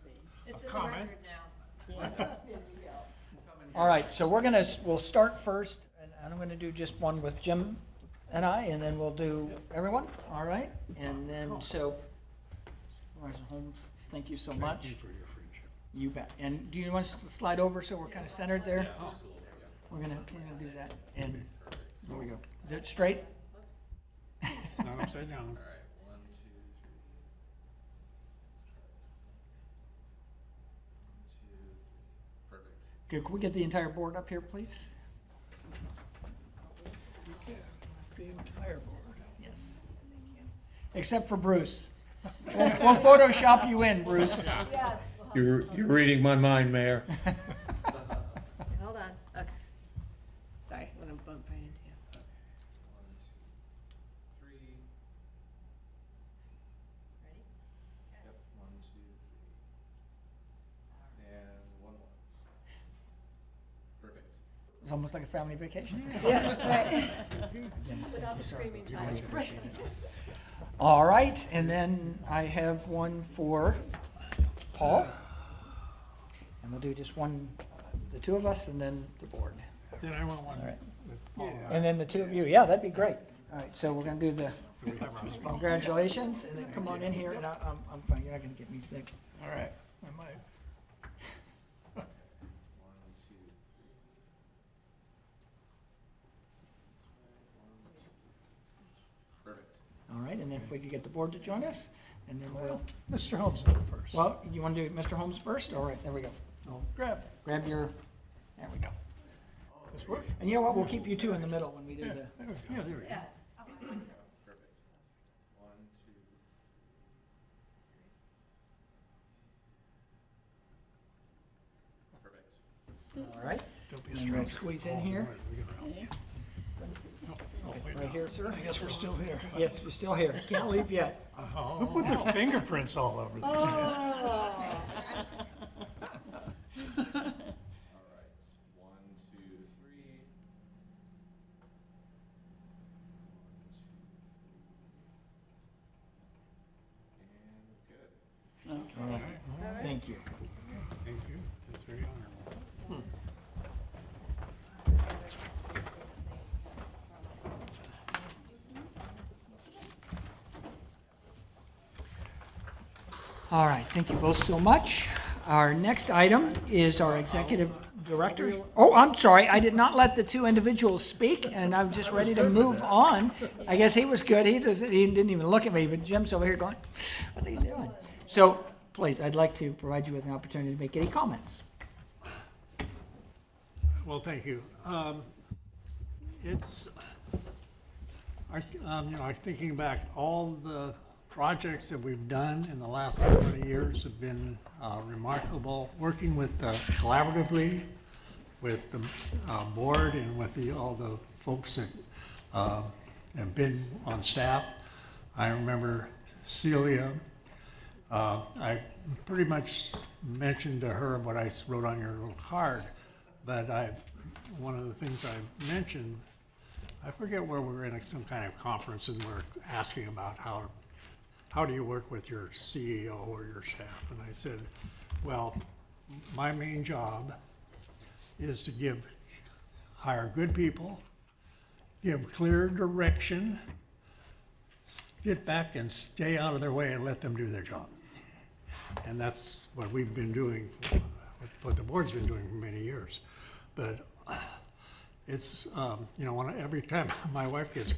a comment. All right, so we'll start first, and I'm gonna do just one with Jim and I, and then we'll do everyone, all right? And then, so, Supervisor Holmes, thank you so much. Thank you for your friendship. You bet. And do you want us to slide over so we're kind of centered there? We're gonna do that, and there we go. Is it straight? Not upside down. Good, can we get the entire board up here, please? The entire board. Yes. Except for Bruce. We'll Photoshop you in, Bruce. You're reading my mind, Mayor. Hold on, okay. Sorry, I'm gonna bump right into you. It's almost like a family vacation. Yeah, right. Without the screaming child. All right, and then I have one for Paul. And we'll do just one, the two of us, and then the board. Then I want one All right. with Paul. And then the two of you, yeah, that'd be great. All right, so we're gonna do the So we have our spell. congratulations, and then come on in here, and I'm fine, you're not gonna get me sick. All right, I might. All right, and then if we could get the board to join us, and then we'll, Mr. Holmes up first. well, you wanna do Mr. Holmes first? All right, there we go. Grab. Grab your, there we go. This work? And you know what, we'll keep you two in the middle when we do the, Yeah, there we go. All right. And we'll squeeze in here. Right here, sir. I guess we're still here. Yes, you're still here. Can't leave yet. Who put their fingerprints all over these? Thank you. Thank you. That's very honorable. All right, thank you both so much. Our next item is our executive director. Oh, I'm sorry, I did not let the two individuals speak, and I'm just ready to move on. I guess he was good, he didn't even look at me, but Jim's over here going, what are you doing? So, please, I'd like to provide you with an opportunity to make any comments. Well, thank you. It's, I'm thinking back, all the projects that we've done in the last 20 years have been remarkable. Working with collaboratively with the board and with all the folks that have been on staff. I remember Celia. I pretty much mentioned to her what I wrote on your little card, but one of the things I mentioned, I forget where we were in some kind of conference and we're asking about how do you work with your CEO or your staff? And I said, well, my main job is to hire good people, give clear direction, get back and stay out of their way and let them do their job. And that's what we've been doing, what the board's been doing for many years. But it's, every time my wife gets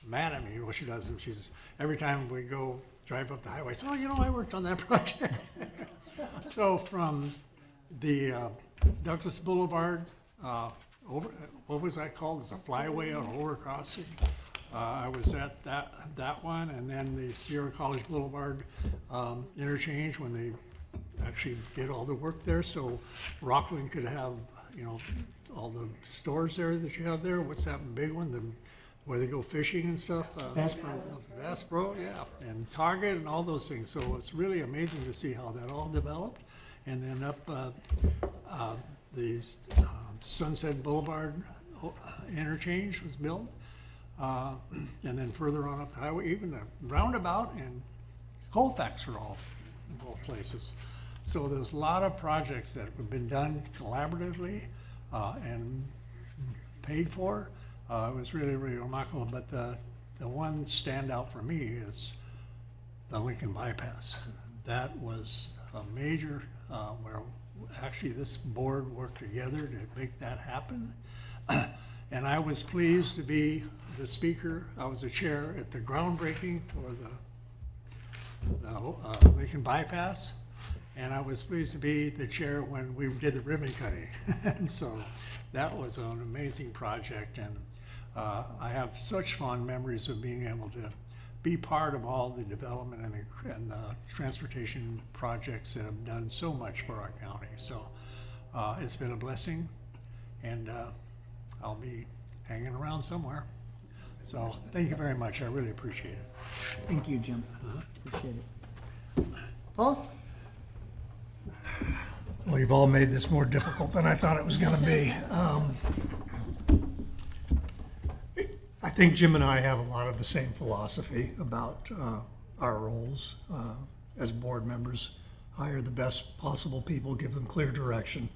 mad at me, well, she doesn't, every time we go drive up the highway, so, I worked on that project. So from the Douglas Boulevard, what was that called? It's a flyway on overcrossing. I was at that one, and then the Sierra College Boulevard interchange when they actually did all the work there, so Rockland could have, all the stores there that you have there. What's that big one? Where they go fishing and stuff? Bass Pro. Bass Pro, yeah, and Target and all those things. So it's really amazing to see how that all developed. And then up the Sunset Boulevard interchange was built. And then further on up the highway, even the roundabout and Colfax are all in both places. So there's a lot of projects that have been done collaboratively and paid for. It was really, really remarkable, but the one standout for me is the Lincoln Bypass. That was a major, where actually this board worked together to make that happen. And I was pleased to be the speaker. I was the chair at the groundbreaking for the Lincoln Bypass. And I was pleased to be the chair when we did the ribbon cutting. And so that was an amazing project. And I have such fond memories of being able to be part of all the development and the transportation projects that have done so much for our county. So it's been a blessing, and I'll be hanging around somewhere. So thank you very much. I really appreciate it. Thank you, Jim. Appreciate it. Paul? Well, you've all made this more difficult than I thought it was going to be. I think Jim and I have a lot of the same philosophy about our roles as board members. Hire the best possible people, give them clear direction,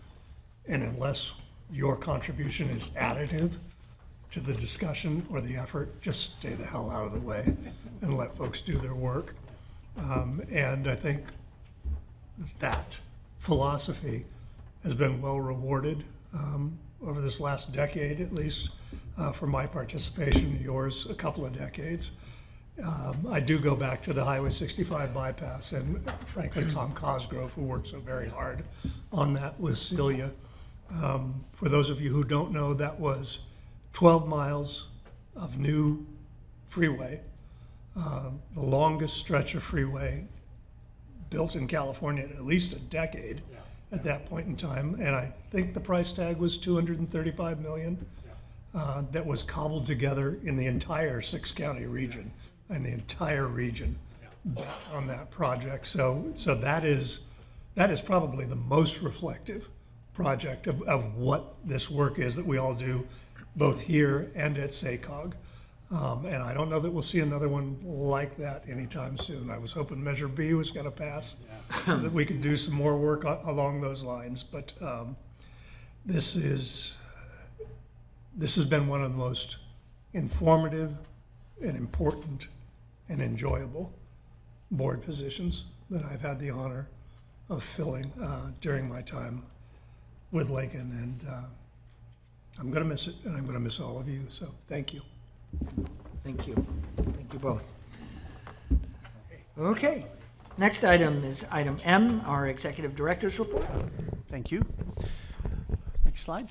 and unless your contribution is additive to the discussion or the effort, just stay the hell out of the way and let folks do their work. And I think that philosophy has been well rewarded over this last decade, at least, for my participation, yours a couple of decades. I do go back to the Highway 65 bypass, and frankly, Tom Cosgrove, who worked so very hard on that with Celia. For those of you who don't know, that was 12 miles of new freeway, the longest stretch of freeway built in California in at least a decade, at that point in time, and I think the price tag was $235 million. That was cobbled together in the entire six-county region, and the entire region on that project. So that is probably the most reflective project of what this work is that we all do, both here and at SACOG. And I don't know that we'll see another one like that anytime soon. I was hoping Measure B was going to pass so that we could do some more work along those lines. But this has been one of the most informative and important and enjoyable board positions that I've had the honor of filling during my time with Lincoln. And I'm going to miss it, and I'm going to miss all of you. So thank you. Thank you. Thank you both. Okay. Next item is item M, our executive director's report. Thank you. Next slide.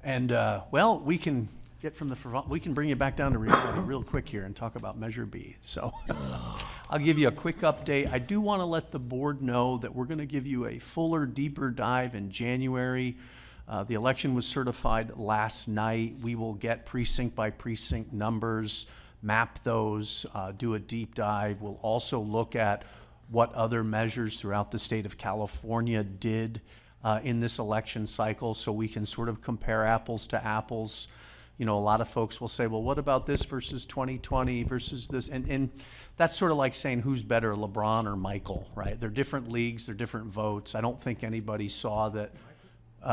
And, well, we can get from we can bring you back down to reality real quick here and talk about Measure B. So I'll give you a quick update. I do want to let the board know that we're going to give you a fuller, deeper dive in January. The election was certified last night. We will get precinct by precinct numbers, map those, do a deep dive. We'll also look at what other measures throughout the state of California did in this election cycle, so we can sort of compare apples to apples. You know, a lot of folks will say, well, what about this versus 2020 versus this? And that's sort of like saying who's better, LeBron or Michael, right? They're different leagues, they're different votes. I don't think anybody saw that.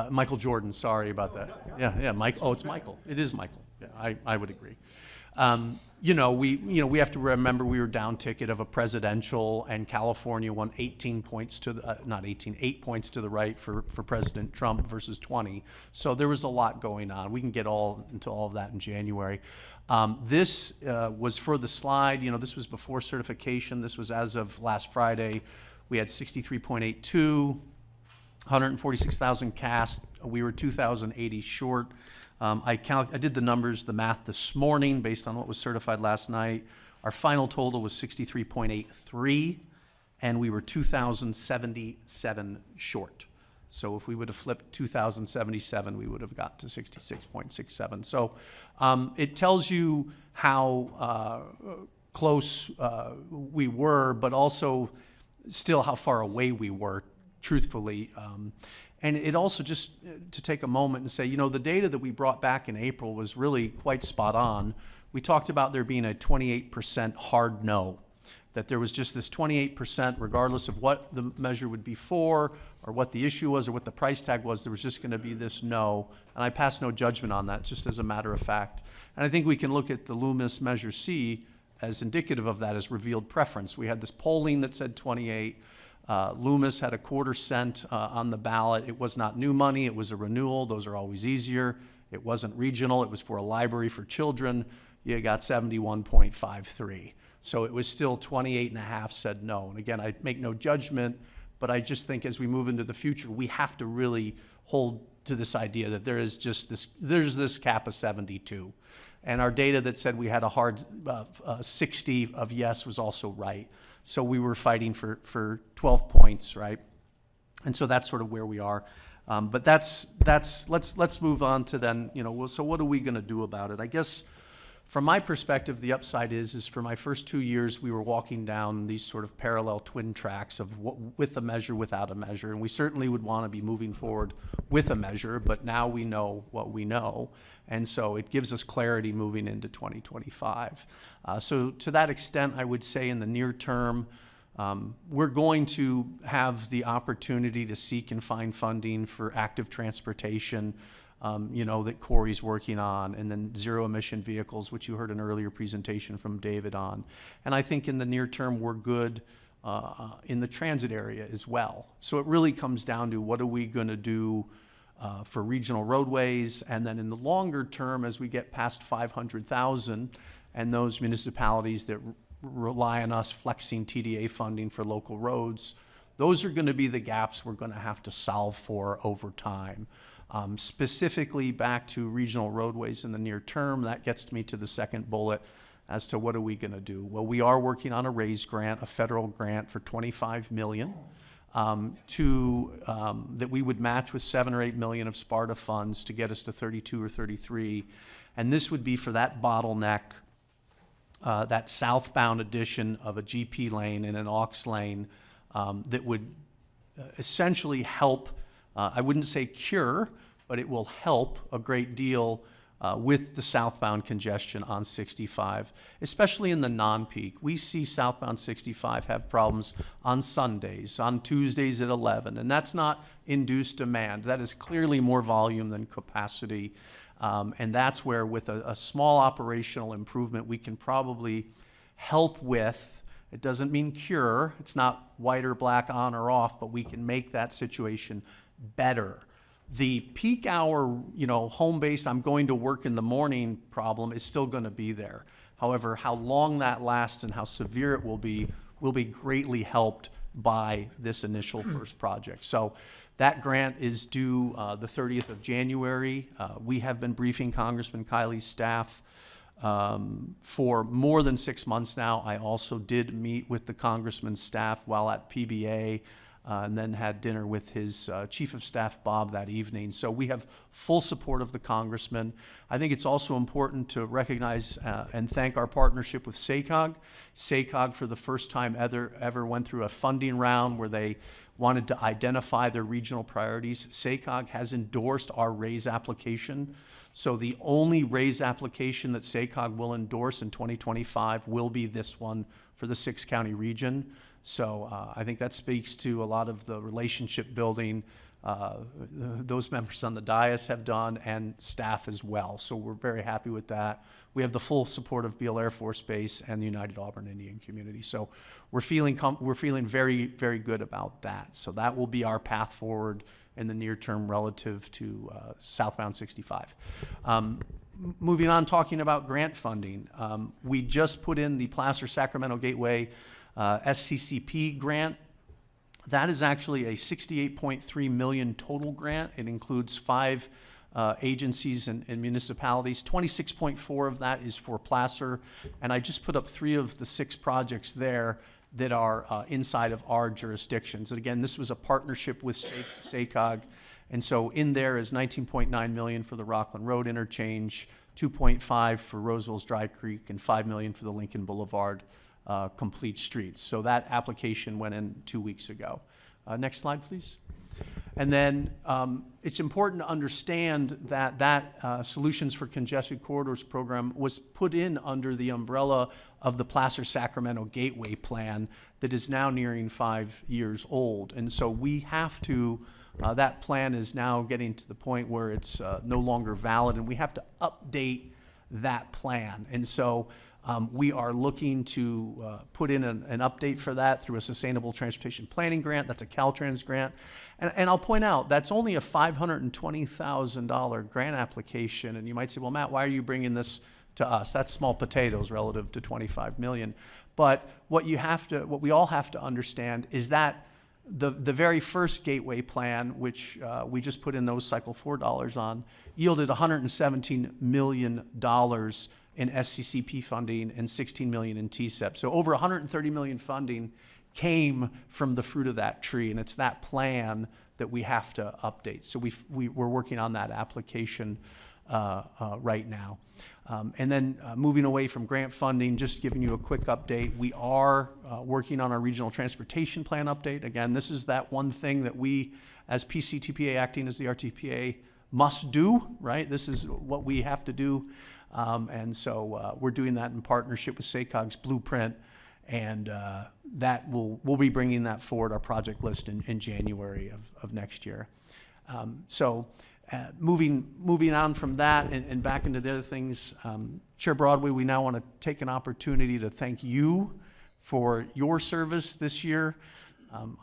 Michael Jordan, sorry about that. Yeah, Mike. Oh, it's Michael. It is Michael. Yeah, I would agree. We have to remember we were down ticket of a presidential, and California won 8 points to the right for President Trump versus 20. So there was a lot going on. We can get into all of that in January. This was for the slide. This was before certification. This was as of last Friday. We had 63.82. 146,000 cast. We were 2,080 short. I did the numbers, the math this morning based on what was certified last night. Our final total was 63.83, and we were 2,077 short. So if we would have flipped 2,077, we would have got to 66.67. So it tells you how close we were, but also still how far away we were, truthfully. And it also, just to take a moment and say, the data that we brought back in April was really quite spot on. We talked about there being a 28% hard no, that there was just this 28%, regardless of what the measure would be for, or what the issue was, or what the price tag was, there was just going to be this no. And I pass no judgment on that, just as a matter of fact. And I think we can look at the Loomis Measure C as indicative of that, as revealed preference. We had this polling that said 28. Loomis had a 1/4 cent on the ballot. It was not new money. It was a renewal. Those are always easier. It wasn't regional. It was for a library for children. You got 71.53. So it was still 28.5 said no. And again, I make no judgment, but I just think as we move into the future, we have to really hold to this idea that there's this cap of 72. And our data that said we had a hard 60 of yes was also right. So we were fighting for 12 points, right? And so that's sort of where we are. But let's move on to then, so what are we going to do about it? I guess from my perspective, the upside is for my first 2 years, we were walking down these sort of parallel twin tracks of with a measure, without a measure. And we certainly would want to be moving forward with a measure, but now we know what we know. And so it gives us clarity moving into 2025. So to that extent, I would say in the near term, we're going to have the opportunity to seek and find funding for active transportation, that Corey's working on, and then zero emission vehicles, which you heard an earlier presentation from David on. And I think in the near term, we're good in the transit area as well. So it really comes down to what are we going to do for regional roadways, and then in the longer term, as we get past 500,000, and those municipalities that rely on us flexing TDA funding for local roads, those are going to be the gaps we're going to have to solve for over time. Specifically back to regional roadways in the near term, that gets me to the second bullet as to what are we going to do. Well, we are working on a RAISE grant, a federal grant for $25 million. that we would match with 7 or 8 million of Sparta funds to get us to 32 or 33. And this would be for that bottleneck, that southbound addition of a GP lane and an aux lane that would essentially help, I wouldn't say cure, but it will help a great deal with the southbound congestion on 65, especially in the non-peak. We see southbound 65 have problems on Sundays, on Tuesdays at 11, and that's not induced demand. That is clearly more volume than capacity, and that's where with a small operational improvement we can probably help with. It doesn't mean cure. It's not white or black, on or off, but we can make that situation better. The peak hour, home-based, I'm going to work in the morning problem is still going to be there. However, how long that lasts and how severe it will be greatly helped by this initial first project. So that grant is due the 30th of January. We have been briefing Congressman Kiley's staff for more than 6 months now. I also did meet with the congressman's staff while at PBA, and then had dinner with his chief of staff, Bob, that evening. So we have full support of the congressman. I think it's also important to recognize and thank our partnership with SACOG. SACOG, for the first time ever went through a funding round where they wanted to identify their regional priorities. SACOG has endorsed our RAISE application. So the only RAISE application that SACOG will endorse in 2025 will be this one for the 6-county region. So I think that speaks to a lot of the relationship building those members on the dais have done, and staff as well. So we're very happy with that. We have the full support of Beale Air Force Base and the United Auburn Indian Community. So we're feeling very, very good about that. So that will be our path forward in the near term relative to southbound 65. Moving on, talking about grant funding. We just put in the Placer-Sacramento Gateway SCCP grant. That is actually a $68.3 million total grant. It includes 5 agencies and municipalities. 26.4 of that is for Placer, and I just put up 3 of the 6 projects there that are inside of our jurisdictions. And again, this was a partnership with SACOG, and so in there is $19.9 million for the Rockland Road interchange, 2.5 for Roseville's Dry Creek, and $5 million for the Lincoln Boulevard complete streets. So that application went in 2 weeks ago. Next slide, please. And then it's important to understand that Solutions for Congested Corridors program was put in under the umbrella of the Placer-Sacramento Gateway Plan that is now nearing 5 years old. And so we have to, that plan is now getting to the point where it's no longer valid, and we have to update that plan. And so we are looking to put in an update for that through a Sustainable Transportation Planning grant. That's a Caltrans grant. And I'll point out, that's only a $520,000 grant application. And you might say, well, Matt, why are you bringing this to us? That's small potatoes relative to $25 million. But what we all have to understand is that the very first Gateway Plan, which we just put in those Cycle 4 dollars on, yielded $117 million in SCCP funding and $16 million in TCEP. So over $130 million funding came from the fruit of that tree, and it's that plan that we have to update. So we're working on that application right now. And then moving away from grant funding, just giving you a quick update, we are working on our regional transportation plan update. Again, this is that one thing that we, as PCTPA acting as the RTPA, must do, right? This is what we have to do. And so we're doing that in partnership with SACOG's Blueprint, and that we'll be bringing that forward, our project list, in January of next year. Moving on from that and back into the other things, Chair Broadway, we now want to take an opportunity to thank you for your service this year.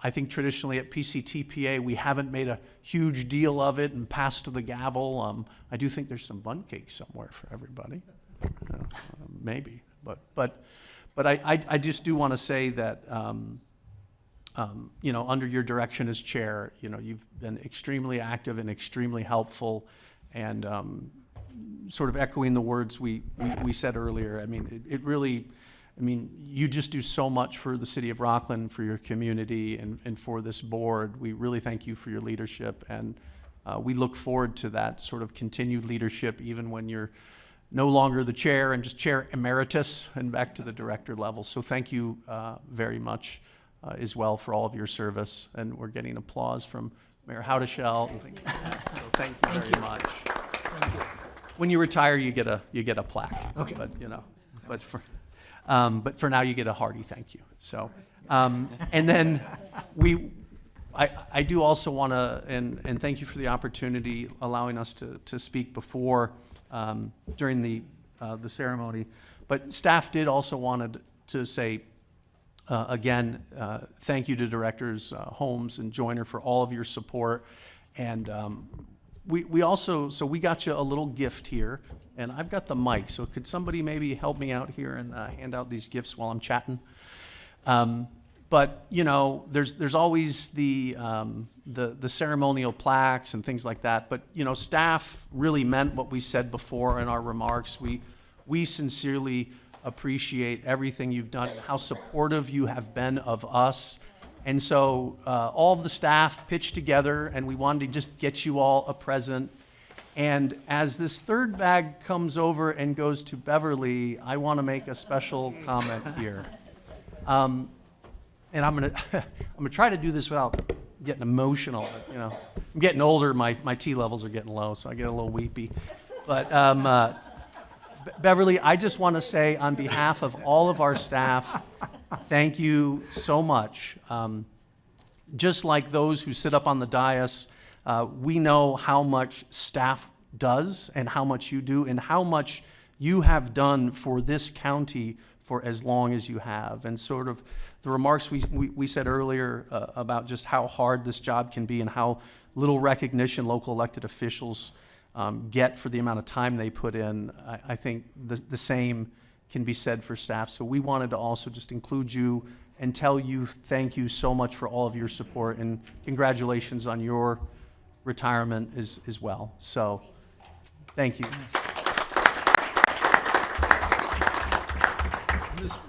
I think traditionally at PCTPA, we haven't made a huge deal of it and passed the gavel. I do think there's some bun cake somewhere for everybody, maybe. But I just do want to say that, under your direction as chair, you've been extremely active and extremely helpful, and sort of echoing the words we said earlier. I mean, it really, I mean, you just do so much for the city of Rockland, for your community, and for this board. We really thank you for your leadership, and we look forward to that sort of continued leadership even when you're no longer the chair and just chair emeritus and back to the director level. So thank you very much as well for all of your service. And we're getting applause from Mayor Howdeshell and things like that. So thank you very much. Thank you. When you retire, you get a plaque. Okay. But but for now, you get a hearty thank you. So, and then I do also want to, and thank you for the opportunity allowing us to speak before, during the ceremony. But staff did also wanted to say, again, thank you to Directors Holmes and Joyner for all of your support. And we also, so we got you a little gift here, and I've got the mic, so could somebody maybe help me out here and hand out these gifts while I'm chatting? But you know, there's always the ceremonial plaques and things like that. But you know, staff really meant what we said before in our remarks. We sincerely appreciate everything you've done, how supportive you have been of us. And so all of the staff pitched together, and we wanted to just get you all a present. And as this third bag comes over and goes to Beverly, I want to make a special comment here. And I'm gonna try to do this without getting emotional. You know, I'm getting older. My T levels are getting low, so I get a little weepy. But Beverly, I just want to say on behalf of all of our staff, thank you so much. Just like those who sit up on the dais, we know how much staff does and how much you do and how much you have done for this county for as long as you have. And sort of the remarks we said earlier about just how hard this job can be and how little recognition local elected officials get for the amount of time they put in, I think the same can be said for staff. So we wanted to also just include you and tell you thank you so much for all of your support, and congratulations on your retirement as well. So thank you.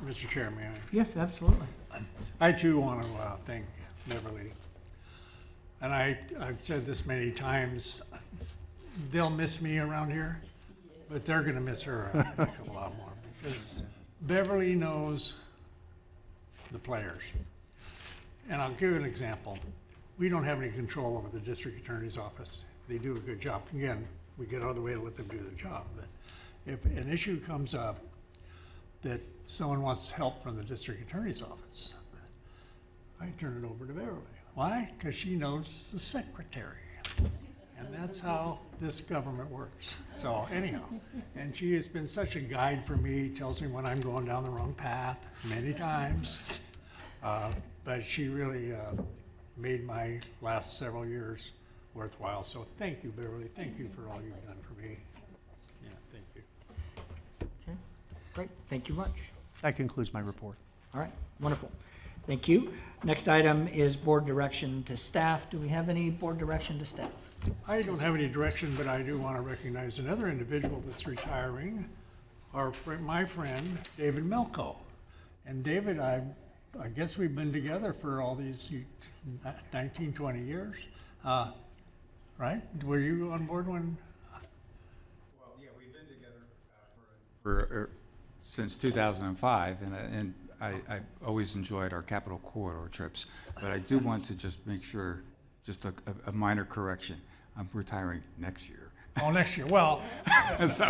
Mr. Chair, may I? Yes, absolutely. I too want to thank Beverly. And I've said this many times, they'll miss me around here, but they're going to miss her a heck of a lot more, because Beverly knows the players. And I'll give you an example. We don't have any control over the district attorney's office. They do a good job. Again, we get out of the way to let them do their job. But if an issue comes up that someone wants help from the district attorney's office, I turn it over to Beverly. Why? Because she knows the secretary. And that's how this government works. So anyhow, and she has been such a guide for me, tells me when I'm going down the wrong path many times. But she really made my last several years worthwhile. So thank you, Beverly. Thank you for all you've done for me. Yeah, thank you. Okay, great. Thank you much. That concludes my report. All right, wonderful. Thank you. Next item is board direction to staff. Do we have any board direction to staff? I don't have any direction, but I do want to recognize another individual that's retiring, my friend, David Melko. And David, I guess we've been together for all these 19, 20 years, right? Were you on board when? Well, yeah, we've been together since 2005, and I always enjoyed our Capital Corridor trips. But I do want to just make sure, just a minor correction. I'm retiring next year. Oh, next year. Well, so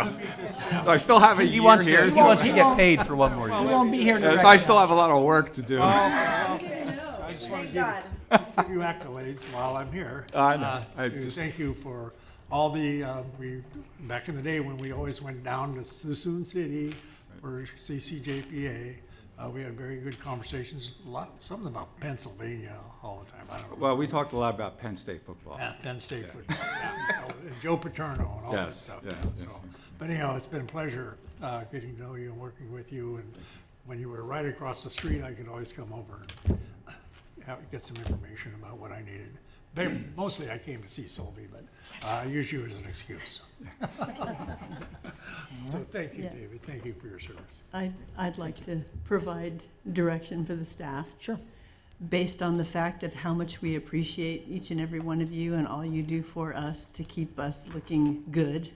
I still have a year here. He wants to get paid for one more year. We won't be here to So I still have a lot of work to do. so I just want to give you accolades while I'm here. I know. Thank you for all the, back in the day when we always went down to Suisun City for CCJPA, we had very good conversations, some of them about Pennsylvania all the time. I don't know. Well, we talked a lot about Penn State football. Yeah, Penn State football, yeah. And Joe Paterno and all that Yes, stuff. yes, So, yes. but anyhow, it's been a pleasure getting to know you and working with you. And when you were right across the street, I could always come over and get some information about what I needed. Mostly I came to see Sylvie, but I use you as an excuse. So thank you, Yeah. David. Thank you for your service. I'd like to provide direction for the staff. Sure. Based on the fact of how much we appreciate each and every one of you and all you do for us to keep us looking good.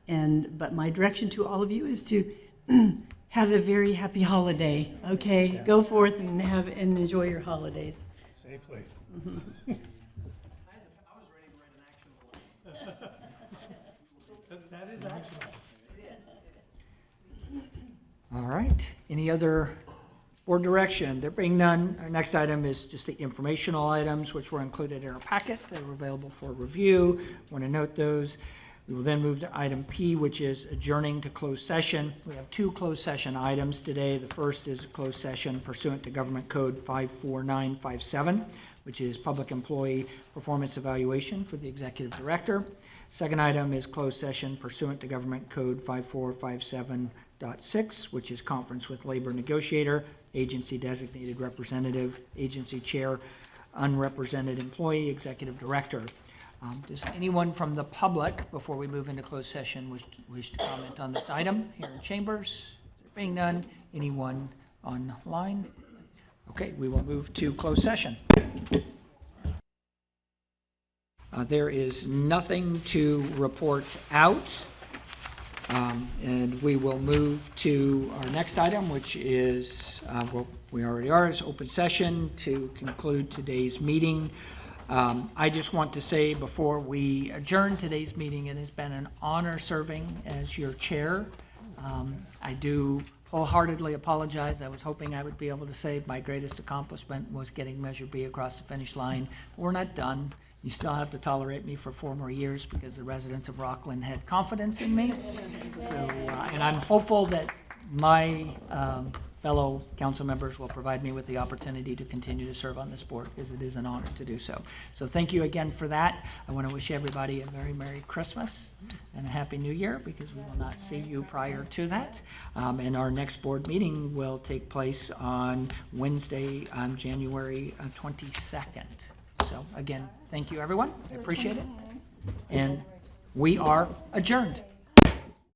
But my direction to all of you is to have a very happy holiday, okay? Go forth and enjoy your holidays. Safely. That is actionable. All right, any other board direction? There being none, our next item is just the informational items, which were included in our packet. They were available for review. Want to note those. We will then move to item P, which is adjourning to closed session. We have two closed session items today. The first is closed session pursuant to Government Code 54957, which is public employee performance evaluation for the executive director. Second item is closed session pursuant to Government Code 5457.6, which is conference with labor negotiator, agency designated representative, agency chair, unrepresented employee, executive director. Does anyone from the public, before we move into closed session, wish to comment on this item here in chambers? There being none, anyone online? Okay, we will move to closed session. There is nothing to report out. And we will move to our next item, which is, well, we already are, is open session to conclude today's meeting. I just want to say before we adjourn today's meeting, it has been an honor serving as your chair. I do wholeheartedly apologize. I was hoping I would be able to say my greatest accomplishment was getting Measure B across the finish line. We're not done. You still have to tolerate me for 4 more years because the residents of Rockland had confidence in me. So, and I'm hopeful that my fellow council members will provide me with the opportunity to continue to serve on this board, because it is an honor to do so. So thank you again for that. I want to wish everybody a very Merry Christmas and a Happy New Year, because we will not see you prior to that. And our next board meeting will take place on Wednesday, on January 22nd. So again, thank you, everyone. I appreciate it. And we are adjourned.